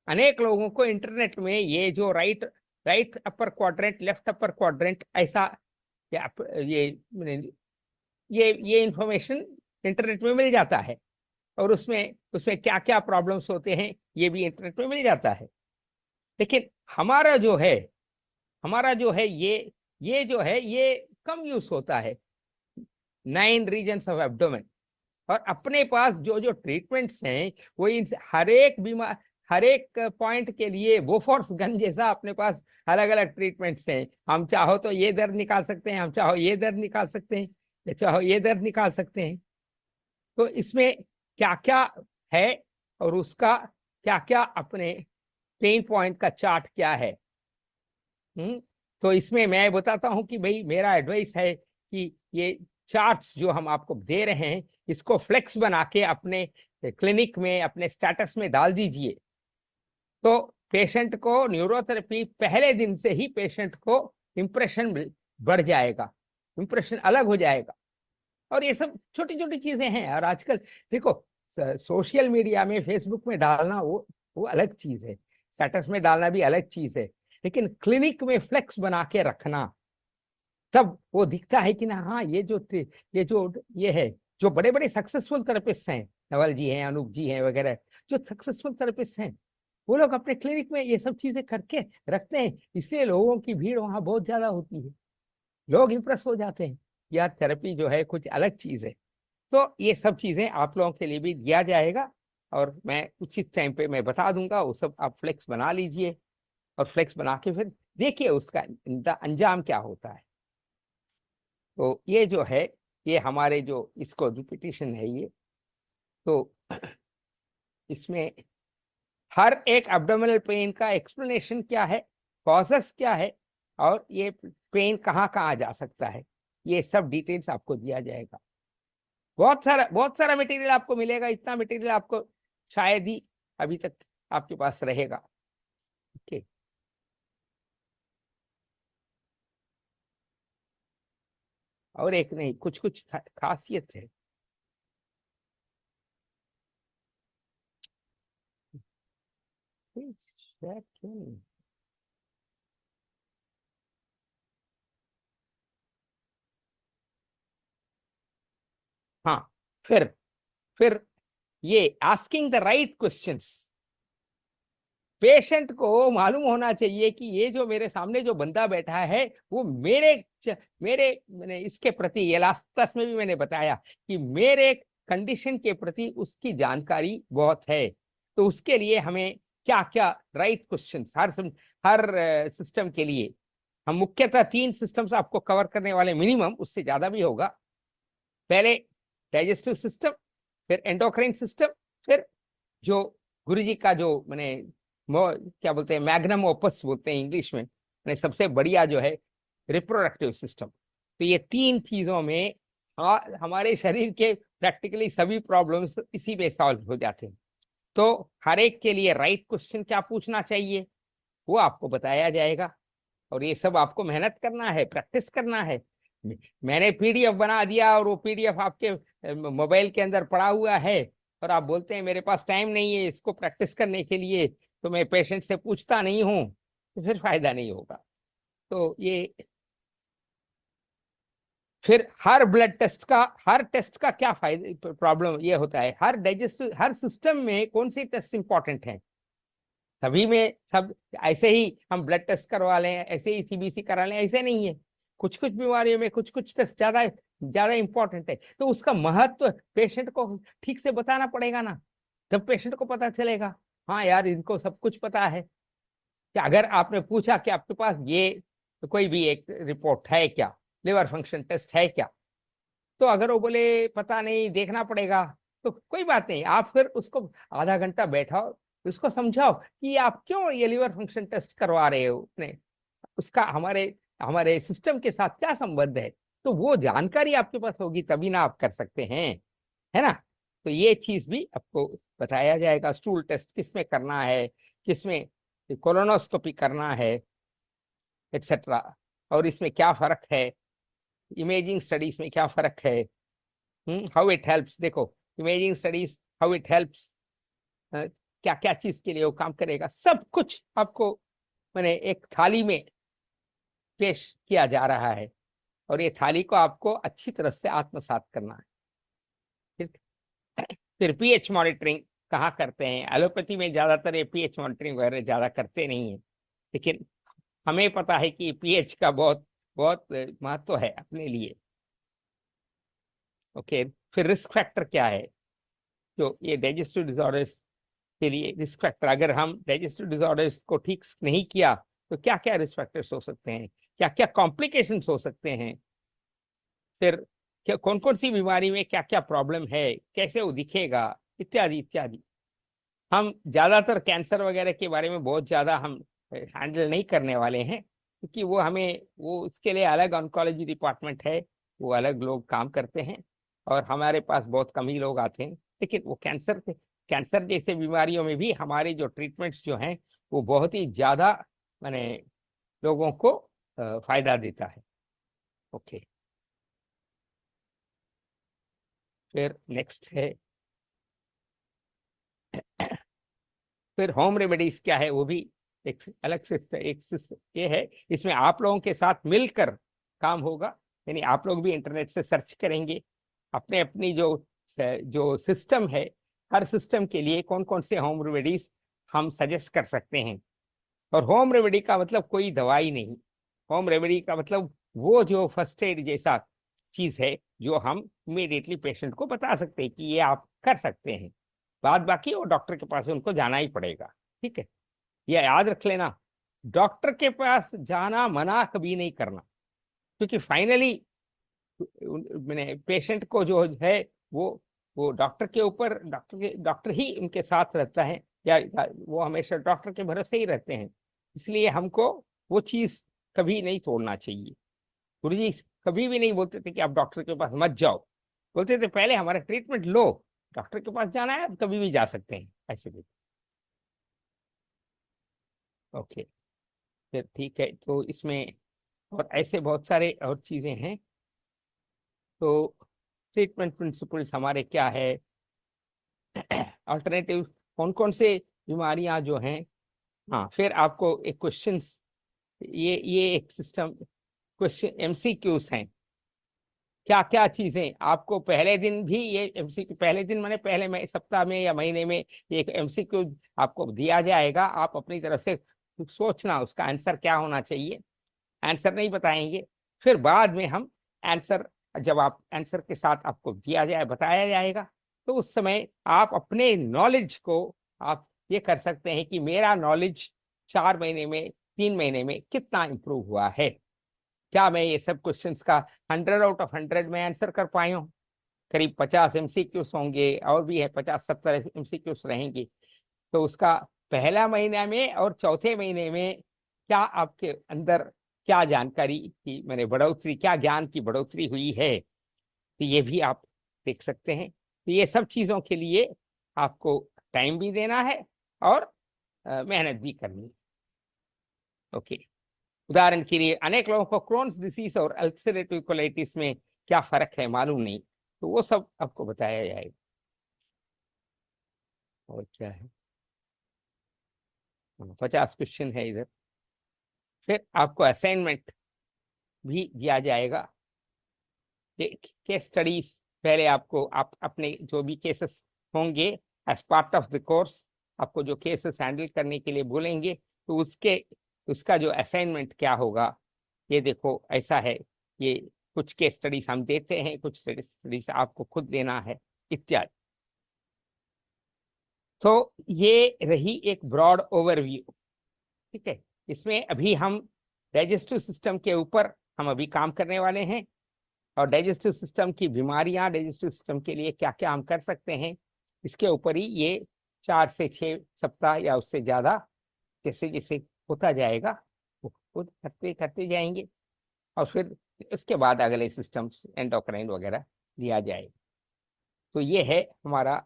Speaker 1: अनेक लोगों को इंटरनेट में ये जो right right upper quadrant, left upper quadrant, ऐसा ये ये इंफॉर्मेशन इंटरनेट में मिल जाता है, और उसमें उसमें क्या क्या प्रॉब्लम्स होते हैं ये भी इंटरनेट में मिल जाता है। लेकिन हमारा जो है ये जो है ये कम यूज होता है, 9 रीजन्स ऑफ एब्डोमेन। और अपने पास जो जो ट्रीटमेंट्स हैं वो इन हर एक बीमार, हर एक पॉइंट के लिए बोफोर्स गन जैसा अपने पास अलग अलग ट्रीटमेंट्स हैं। हम चाहो तो ये दर्द निकाल सकते हैं, हम चाहो ये दर्द निकाल सकते हैं, या चाहो ये दर्द निकाल सकते हैं। तो इसमें क्या क्या है और उसका क्या क्या अपने पेन पॉइंट का चार्ट क्या है। तो इसमें मैं बताता हूं कि भाई मेरा एडवाइस है कि ये चार्ट्स जो हम आपको दे रहे हैं इसको फ्लेक्स बना के अपने क्लिनिक में, अपने स्टेटस में डाल दीजिए। तो पेशेंट को न्यूरोथेरेपी पहले दिन से ही पेशेंट को इंप्रेशन बढ़ जाएगा, इंप्रेशन अलग हो जाएगा। और ये सब छोटी छोटी चीजें हैं। और आजकल देखो, सोशल मीडिया में, फेसबुक में डालना वो अलग चीज है, स्टेटस में डालना भी अलग चीज है, लेकिन क्लिनिक में फ्लेक्स बना के रखना, तब वो दिखता है कि ना हाँ ये है जो बड़े बड़े सक्सेसफुल थेरेपिस्ट हैं, नवल जी हैं, अनूप जी हैं वगैरह, जो सक्सेसफुल थेरेपिस्ट हैं, वो लोग अपने क्लिनिक में ये सब चीजें करके रखते हैं। इसलिए लोगों की भीड़ वहां बहुत ज्यादा होती है, लोग इंप्रेस हो जाते हैं, यार थेरेपी जो है कुछ अलग चीज है। तो ये सब चीजें आप लोगों के लिए भी दिया जाएगा, और मैं उचित टाइम पे मैं बता दूंगा, वो सब आप फ्लेक्स बना लीजिए, और फ्लेक्स बना के फिर देखिए उसका अंजाम क्या होता है। तो ये जो है, ये हमारे जो इसको रिपीटिशन है ये, तो इसमें हर एक एब्डोमिनल पेन का एक्सप्लेनेशन क्या है, कॉजेस क्या है, और ये पेन कहाँ कहाँ जा सकता है, ये सब डिटेल्स आपको दिया जाएगा। बहुत सारा मटेरियल आपको मिलेगा, इतना मटेरियल आपको शायद ही अभी तक आपके पास रहेगा। ओके, और एक नहीं, कुछ कुछ खासियत है। शेयर क्यों नहीं? हाँ, फिर फिर ये asking the right questions, patient को मालूम होना चाहिए कि ये जो मेरे सामने जो बंदा बैठा है वो मेरे मैंने इसके प्रति, ये लास्ट क्लास में भी मैंने बताया कि मेरे कंडीशन के प्रति उसकी जानकारी बहुत है। तो उसके लिए हमें क्या क्या राइट क्वेश्चंस, हर सिस्टम के लिए हम मुख्यतः 3 सिस्टम्स आपको कवर करने वाले, मिनिमम, उससे ज्यादा भी होगा। पहले डाइजेस्टिव सिस्टम, फिर एंडोक्राइन सिस्टम, फिर जो गुरुजी का जो मैंने क्या बोलते हैं, मैग्नम ओपस बोलते हैं इंग्लिश में, मैंने सबसे बढ़िया जो है रिप्रोडक्टिव सिस्टम। तो ये 3 चीजों में हमारे शरीर के प्रैक्टिकली सभी प्रॉब्लम्स इसी पे सॉल्व हो जाते हैं। तो हर एक के लिए राइट क्वेश्चन क्या पूछना चाहिए वो आपको बताया जाएगा, और ये सब आपको मेहनत करना है, प्रैक्टिस करना है। मैंने पीडीएफ बना दिया और वो पीडीएफ आपके मोबाइल के अंदर पड़ा हुआ है, और आप बोलते हैं मेरे पास टाइम नहीं है इसको प्रैक्टिस करने के लिए, तो मैं पेशेंट से पूछता नहीं हूँ, तो फिर फायदा नहीं होगा। तो ये फिर हर टेस्ट का क्या फायदा, प्रॉब्लम ये होता है, हर डाइजेस्टिव, हर सिस्टम में कौन सी टेस्ट इंपॉर्टेंट है। सभी में सब ऐसे ही हम ब्लड टेस्ट करवा लें, ऐसे ही सीबीसी करा लें, ऐसे नहीं है। कुछ कुछ बीमारियों में कुछ कुछ टेस्ट ज्यादा ज्यादा इंपॉर्टेंट है, तो उसका महत्व पेशेंट को ठीक से बताना पड़ेगा ना, तब पेशेंट को पता चलेगा हाँ यार इनको सब कुछ पता है। कि अगर आपने पूछा कि आपके पास ये तो कोई भी एक रिपोर्ट है क्या, लिवर फंक्शन टेस्ट है क्या, तो अगर वो बोले पता नहीं देखना पड़ेगा, तो कोई बात नहीं, आप फिर उसको आधा घंटा बैठाओ, उसको समझाओ कि आप क्यों ये लिवर फंक्शन टेस्ट करवा रहे हो अपने, उसका हमारे हमारे सिस्टम के साथ क्या संबंध है। तो वो जानकारी आपके पास होगी तभी ना आप कर सकते हैं, है ना। तो ये चीज भी आपको बताया जाएगा, स्टूल टेस्ट किस में करना है, किस में कोलोनोस्कोपी करना है, एक्सेट्रा, और इसमें क्या फर्क है, इमेजिंग स्टडीज में क्या फर्क है, हाउ इट हेल्प्स। देखो imaging studies how it helps, क्या क्या चीज के लिए वो काम करेगा, सब कुछ आपको मैंने एक थाली में पेश किया जा रहा है, और ये थाली को आपको अच्छी तरह से आत्मसात करना है। फिर फिर पीएच मॉनिटरिंग कहाँ करते हैं, एलोपैथी में ज्यादातर ये पीएच मॉनिटरिंग वगैरह ज्यादा करते नहीं है, लेकिन हमें पता है कि पीएच का बहुत बहुत महत्व है अपने लिए। ओके, फिर रिस्क फैक्टर क्या है, जो ये डाइजेस्टिव डिसऑर्डर्स के लिए रिस्क फैक्टर, अगर हम डाइजेस्टिव डिसऑर्डर्स को ठीक नहीं किया तो क्या क्या रिस्क फैक्टर्स हो सकते हैं, क्या क्या कॉम्प्लिकेशंस हो सकते हैं, फिर क्या कौन कौन सी बीमारी में क्या क्या प्रॉब्लम है, कैसे वो दिखेगा, इत्यादि इत्यादि। हम ज्यादातर कैंसर वगैरह के बारे में बहुत ज्यादा हम हैंडल नहीं करने वाले हैं, क्योंकि वो हमें वो उसके लिए अलग ऑन्कोलॉजी डिपार्टमेंट है, वो अलग लोग काम करते हैं, और हमारे पास बहुत कम ही लोग आते हैं। लेकिन वो कैंसर जैसे बीमारियों में भी हमारे जो ट्रीटमेंट्स जो हैं वो बहुत ही ज्यादा माने लोगों को फायदा देता है। ओके, फिर नेक्स्ट है, फिर होम रेमेडीज क्या है, वो भी एक अलग से ये है, इसमें आप लोगों के साथ मिलकर काम होगा, यानी आप लोग भी इंटरनेट से सर्च करेंगे अपने अपनी जो जो सिस्टम है, हर सिस्टम के लिए कौन कौन से होम रेमेडीज हम सजेस्ट कर सकते हैं। और होम रेमेडी का मतलब कोई दवाई नहीं, होम रेमेडी का मतलब वो जो फर्स्ट एड जैसा चीज है जो हम इमीडिएटली पेशेंट को बता सकते हैं कि ये आप कर सकते हैं, बाद बाकी वो डॉक्टर के पास उनको जाना ही पड़ेगा। ठीक है, ये याद रख लेना, डॉक्टर के पास जाना मना कभी नहीं करना, क्योंकि फाइनली मैंने पेशेंट को जो है वो वो डॉक्टर के ऊपर, डॉक्टर ही उनके साथ रहता है, या वो हमेशा डॉक्टर के भरोसे ही रहते हैं। इसलिए हमको वो चीज कभी नहीं तोड़ना चाहिए। गुरुजी कभी भी नहीं बोलते थे कि आप डॉक्टर के पास मत जाओ, बोलते थे पहले हमारा ट्रीटमेंट लो, डॉक्टर के पास जाना है आप कभी भी जा सकते हैं, ऐसे भी। ओके, फिर ठीक है, तो इसमें और ऐसे बहुत सारे और चीजें हैं। तो ट्रीटमेंट प्रिंसिपल्स हमारे क्या है, अल्टरनेटिव कौन कौन से बीमारियां जो हैं। हाँ, फिर आपको एक क्वेश्चंस, ये एक सिस्टम क्वेश्चन एमसीक्यूज हैं, क्या क्या चीजें आपको पहले दिन भी ये एमसीक्यू, पहले दिन मैंने पहले में सप्ताह में या महीने में एक एमसीक्यू आपको दिया जाएगा, आप अपनी तरफ से सोचना उसका आंसर क्या होना चाहिए, आंसर नहीं बताएंगे, फिर बाद में हम आंसर, जब आप आंसर के साथ आपको दिया जाए बताया जाएगा, तो उस समय आप अपने नॉलेज को आप ये कर सकते हैं कि मेरा नॉलेज 4 महीने में, 3 महीने में कितना इंप्रूव हुआ है, क्या मैं ये सब क्वेश्चंस का 100 आउट ऑफ 100 में आंसर कर पाया हूँ। करीब 50 एमसीक्यूज होंगे, और भी है 50-70 एमसीक्यूज रहेंगे, तो उसका पहला महीना में और चौथे महीने में क्या आपके अंदर क्या जानकारी की मैंने बढ़ोतरी, क्या ज्ञान की बढ़ोतरी हुई है, तो ये भी आप देख सकते हैं। तो ये सब चीजों के लिए आपको टाइम भी देना है, और मेहनत भी करनी है। ओके, उदाहरण के लिए अनेक लोगों को क्रोन्स डिसीज और अल्सरेटिव कोलाइटिस में क्या फर्क है मालूम नहीं, तो वो सब आपको बताया जाएगा। और क्या है, 50 क्वेश्चन है इधर। फिर आपको असाइनमेंट भी दिया जाएगा, केस स्टडीज, पहले आपको आप अपने जो भी केसेस होंगे as part of the course आपको जो केसेस हैंडल करने के लिए बोलेंगे, तो उसका जो असाइनमेंट क्या होगा, ये देखो ऐसा है, ये कुछ केस स्टडीज हम देते हैं, कुछ स्टडीज आपको खुद देना है, इत्यादि। तो ये रही एक ब्रॉड ओवरव्यू। ठीक है, इसमें अभी हम डाइजेस्टिव सिस्टम के ऊपर हम अभी काम करने वाले हैं, और डाइजेस्टिव सिस्टम की बीमारियां, डाइजेस्टिव सिस्टम के लिए क्या क्या हम कर सकते हैं, इसके ऊपर ही ये 4 से 6 सप्ताह या उससे ज्यादा जैसे जैसे होता जाएगा वो खुद करते करते जाएंगे, और फिर उसके बाद अगले सिस्टम्स एंडोक्राइन वगैरह लिया जाएगा। तो ये है हमारा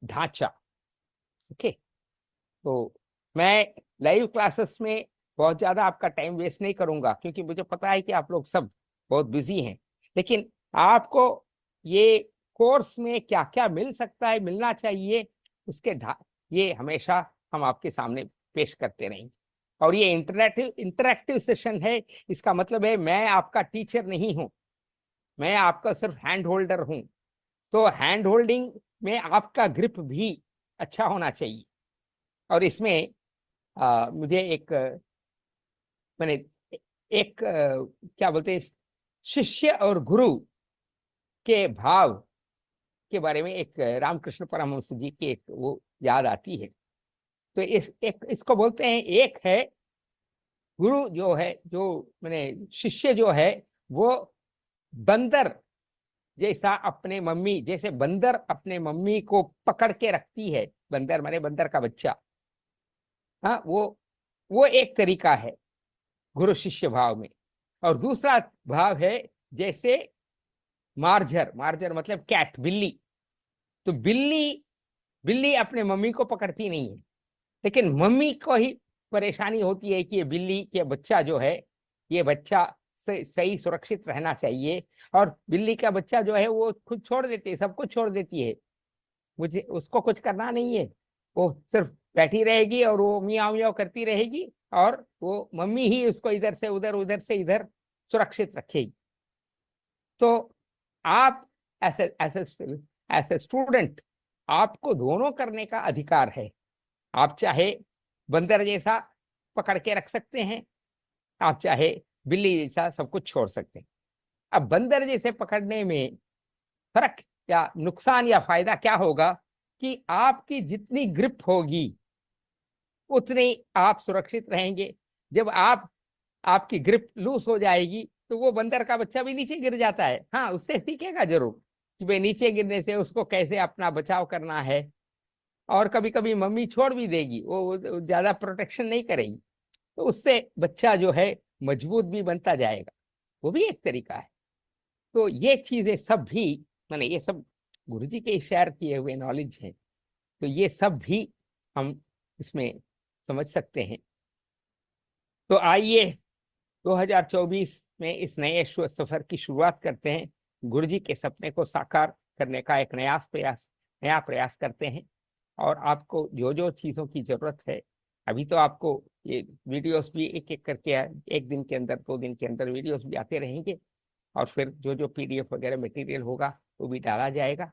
Speaker 1: ढांचा। ओके, तो मैं लाइव क्लासेस में बहुत ज्यादा आपका टाइम वेस्ट नहीं करूंगा, क्योंकि मुझे पता है कि आप लोग सब बहुत बिजी हैं। लेकिन आपको ये कोर्स में क्या क्या मिल सकता है, मिलना चाहिए, उसके ये हमेशा हम आपके सामने पेश करते रहेंगे। और ये इंटरैक्टिव सेशन है, इसका मतलब है मैं आपका टीचर नहीं हूं, मैं आपका सिर्फ हैंड होल्डर हूं। तो हैंड होल्डिंग में आपका ग्रिप भी अच्छा होना चाहिए। और इसमें मुझे मैंने क्या बोलते हैं, शिष्य और गुरु के भाव के बारे में एक रामकृष्ण परमहंस जी की एक वो याद आती है। तो इसको बोलते हैं, एक है गुरु जो है, जो मैंने शिष्य जो है, वो बंदर जैसा अपने मम्मी, जैसे बंदर अपने मम्मी को पकड़ के रखती है, बंदर माने बंदर का बच्चा। हाँ, वो एक तरीका है गुरु शिष्य भाव में। और दूसरा भाव है जैसे मार्जर, मार्जर मतलब कैट, बिल्ली। तो बिल्ली बिल्ली अपने मम्मी को पकड़ती नहीं है, लेकिन मम्मी को ही परेशानी होती है कि ये बिल्ली के बच्चा जो है, ये बच्चा सही सुरक्षित रहना चाहिए। और बिल्ली का बच्चा जो है वो खुद छोड़ देती है, सब कुछ छोड़ देती है, मुझे उसको कुछ करना नहीं है, वो सिर्फ बैठी रहेगी और वो मियाँ मियाँ करती रहेगी, और वो मम्मी ही उसको इधर से उधर, उधर से इधर सुरक्षित रखेगी। तो आप एज एज ए स्टूडेंट, आपको दोनों करने का अधिकार है। आप चाहे बंदर जैसा पकड़ के रख सकते हैं, आप चाहे बिल्ली जैसा सब कुछ छोड़ सकते हैं। अब बंदर जैसे पकड़ने में फर्क या नुकसान या फायदा क्या होगा, कि आपकी जितनी ग्रिप होगी उतनी आप सुरक्षित रहेंगे। जब आपकी ग्रिप लूज हो जाएगी, तो वो बंदर का बच्चा भी नीचे गिर जाता है, हाँ उससे सीखेगा जरूर कि भाई नीचे गिरने से उसको कैसे अपना बचाव करना है। और कभी कभी मम्मी छोड़ भी देगी, वो ज्यादा प्रोटेक्शन नहीं करेगी, तो उससे बच्चा जो है मजबूत भी बनता जाएगा, वो भी एक तरीका है। तो ये चीजें सब भी, मैंने ये सब गुरुजी के शेयर किए हुए नॉलेज हैं, तो ये सब भी हम इसमें समझ सकते हैं। तो आइए 2024 में इस नए सफर की शुरुआत करते हैं, गुरुजी के सपने को साकार करने का एक नया प्रयास करते हैं। और आपको जो जो चीजों की जरूरत है, अभी तो आपको ये वीडियोस भी एक एक करके, एक दिन के अंदर 2 दिन के अंदर वीडियोस भी आते रहेंगे, और फिर जो जो पीडीएफ वगैरह मटेरियल होगा वो भी डाला जाएगा।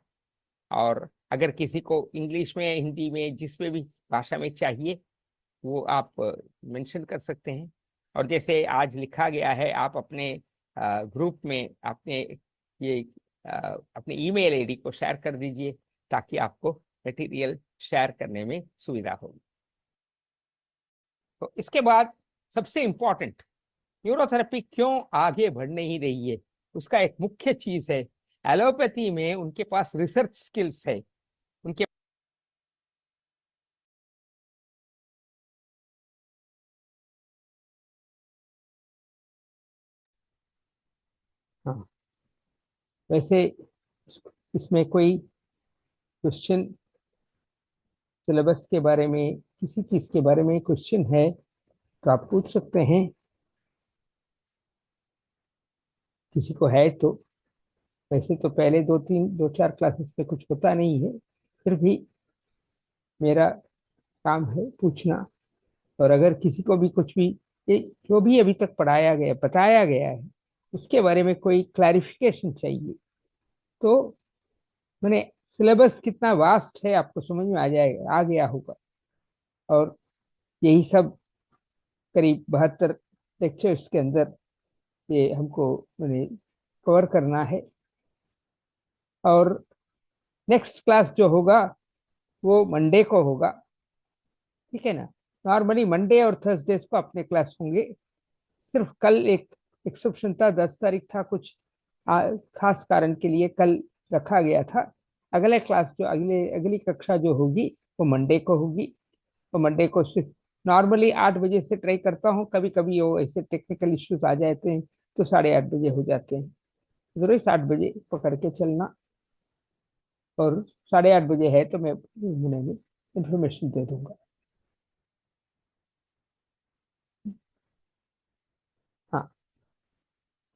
Speaker 1: और अगर किसी को इंग्लिश में, हिंदी में, जिसमें भी भाषा में चाहिए, वो आप मेंशन कर सकते हैं। और जैसे आज लिखा गया है, आप अपने ग्रुप में अपने ये अपने ईमेल आईडी को शेयर कर दीजिए, ताकि आपको मटेरियल शेयर करने में सुविधा होगी। तो इसके बाद सबसे इंपॉर्टेंट, न्यूरोथेरेपी क्यों आगे बढ़ नहीं रही है, उसका एक मुख्य चीज है, एलोपैथी में उनके पास रिसर्च स्किल्स है, उनके हाँ, वैसे इसमें कोई क्वेश्चन, सिलेबस के बारे में, किसी चीज के बारे में क्वेश्चन है तो आप पूछ सकते हैं, किसी को है तो। वैसे तो पहले 2 4 क्लासेस में कुछ पता नहीं है, फिर भी मेरा काम है पूछना। और अगर किसी को भी कुछ भी, ये जो भी अभी तक पढ़ाया गया, बताया गया है, उसके बारे में कोई क्लैरिफिकेशन चाहिए, तो मैंने सिलेबस कितना वास्ट है आपको समझ में आ गया होगा। और यही सब करीब 72 लेक्चर्स के अंदर ये हमको मैंने कवर करना है। और नेक्स्ट क्लास जो होगा वो मंडे को होगा, ठीक है ना। नॉर्मली मंडे और थर्सडेज को अपने क्लास होंगे। सिर्फ कल एक एक्सेप्शन था, 10 तारीख था, कुछ खास कारण के लिए कल रखा गया था। अगले क्लास जो अगली कक्षा जो होगी वो मंडे को होगी। तो मंडे को सिर्फ नॉर्मली 8 बजे से ट्राई करता हूँ, कभी कभी वो ऐसे टेक्निकल इश्यूज आ जाते हैं तो 8:30 बजे हो जाते हैं। जरूर 8 बजे पकड़ के चलना, और 8:30 बजे है तो मैं इंफॉर्मेशन दे दूंगा। हाँ,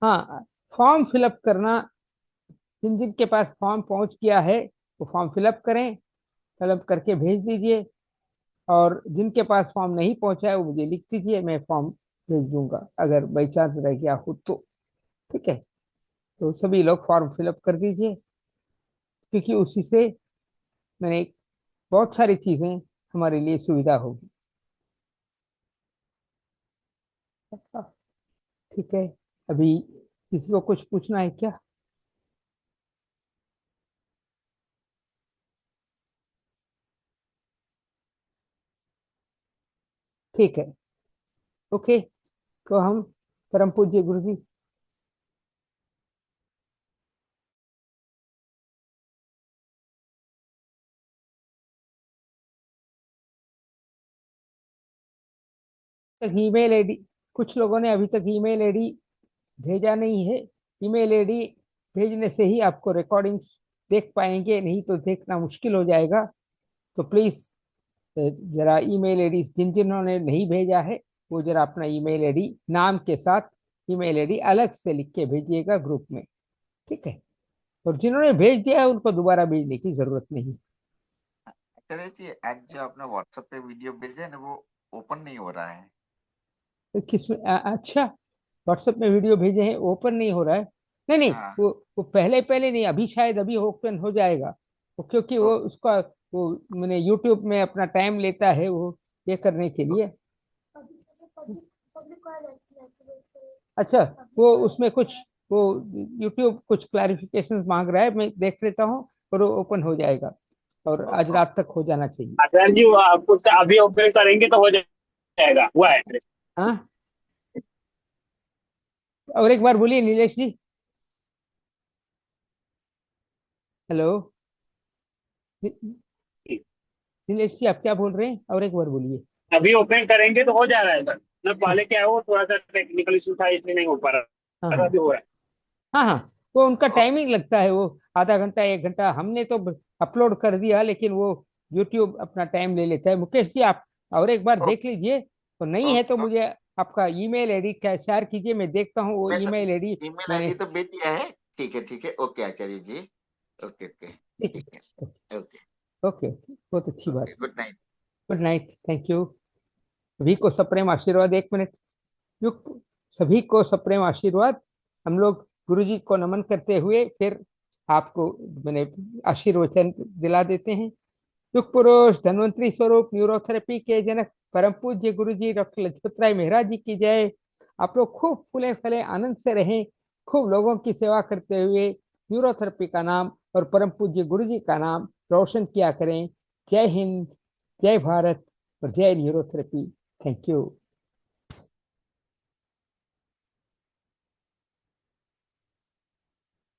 Speaker 1: हाँ, फॉर्म फिलअप करना, जिन जिन के पास फॉर्म पहुंच गया है वो फॉर्म फिलअप करें, फिलअप करके भेज दीजिए। और जिनके पास फॉर्म नहीं पहुंचा है वो मुझे लिख दीजिए, मैं फॉर्म भेज दूंगा अगर बाई चांस रह गया हो तो। ठीक है, तो सभी लोग फॉर्म फिलअप कर दीजिए, क्योंकि उसी से मैंने बहुत सारी चीजें हमारे लिए सुविधा होगी। ठीक है, अभी किसी को कुछ पूछना है क्या? ठीक है, ओके। तो हम परम पूज्य गुरु जी तक ईमेल आईडी, कुछ लोगों ने अभी तक ईमेल आईडी भेजा नहीं है। ईमेल आईडी भेजने से ही आपको रिकॉर्डिंग्स देख पाएंगे, नहीं तो देखना मुश्किल हो जाएगा। तो प्लीज जरा ईमेल आईडी जिन जिन्होंने नहीं भेजा है वो जरा अपना ईमेल आईडी नाम के साथ ईमेल आईडी अलग से लिख के भेजिएगा ग्रुप में। ठीक है, और जिन्होंने भेज दिया है उनको दोबारा भेजने की जरूरत नहीं।
Speaker 2: चलिए जी, आज जो आपने व्हाट्सएप पे वीडियो भेजा है ना वो ओपन नहीं हो रहा है।
Speaker 1: तो किसमें अच्छा, व्हाट्सएप में वीडियो भेजे हैं ओपन नहीं हो रहा है? नहीं नहीं,
Speaker 2: हाँ।
Speaker 1: वो पहले पहले नहीं, अभी शायद अभी ओपन हो जाएगा वो, क्योंकि
Speaker 2: ओ,
Speaker 1: वो उसका वो मैंने यूट्यूब में अपना टाइम लेता है वो ये करने के
Speaker 2: ओ,
Speaker 1: लिए। अच्छा, वो उसमें कुछ वो यूट्यूब कुछ क्लैरिफिकेशन मांग रहा है, मैं देख लेता हूँ, और वो ओपन हो जाएगा, और
Speaker 2: ओ,
Speaker 1: आज
Speaker 2: ओ,
Speaker 1: रात तक हो जाना चाहिए।
Speaker 3: सर जी वो आपको अभी ओपन करेंगे तो हो जाएगा हुआ है।
Speaker 1: हाँ, और एक बार बोलिए नीलेश जी। हेलो, नीलेश जी आप क्या बोल रहे हैं? और एक बार बोलिए।
Speaker 3: अभी ओपन करेंगे तो हो जा रहा है सर। मैं
Speaker 1: हाँ,
Speaker 3: पहले क्या है वो थोड़ा सा टेक्निकल इशू था इसलिए नहीं हो पा
Speaker 1: हाँ,
Speaker 3: रहा था,
Speaker 1: हाँ,
Speaker 3: अभी हो रहा है।
Speaker 1: हाँ, हाँ, वो उनका
Speaker 2: ओ,
Speaker 1: टाइमिंग लगता है, वो आधा घंटा 1 घंटा, हमने तो अपलोड कर दिया, लेकिन वो यूट्यूब अपना टाइम ले लेता है। मुकेश जी आप और एक बार
Speaker 2: ओ,
Speaker 1: देख लीजिए, तो नहीं
Speaker 2: ओ,
Speaker 1: है तो
Speaker 2: ओ,
Speaker 1: मुझे आपका ईमेल आईडी क्या शेयर कीजिए, मैं देखता हूँ वो
Speaker 2: मैं तो
Speaker 1: ईमेल आईडी
Speaker 2: ईमेल
Speaker 1: मैंने।
Speaker 2: आईडी तो भेज दिया है। ठीक है, ठीक है, ओके आचार्य जी। ओके, ओके,
Speaker 1: ठीक
Speaker 2: ठीक है।
Speaker 1: है,
Speaker 2: ओके,
Speaker 1: ओके, ओके, बहुत अच्छी
Speaker 2: ओके,
Speaker 1: बात।
Speaker 2: Good night.
Speaker 1: Good night, thank you. सभी को सप्रेम आशीर्वाद, 1 मिनट, युग सभी को सप्रेम आशीर्वाद। हम लोग गुरु जी को नमन करते हुए फिर आपको मैंने आशीर्वचन दिला देते हैं। युग पुरुष धन्वंतरी स्वरूप न्यूरोथेरेपी के जनक परम पूज्य गुरु जी डॉक्टर लजपत राय मेहरा जी की जय। आप लोग खूब फूले फले आनंद से रहें, खूब लोगों की सेवा करते हुए न्यूरोथेरेपी का नाम और परम पूज्य गुरु जी का नाम रोशन किया करें। जय हिंद, जय भारत, और जय न्यूरोथेरेपी। Thank you.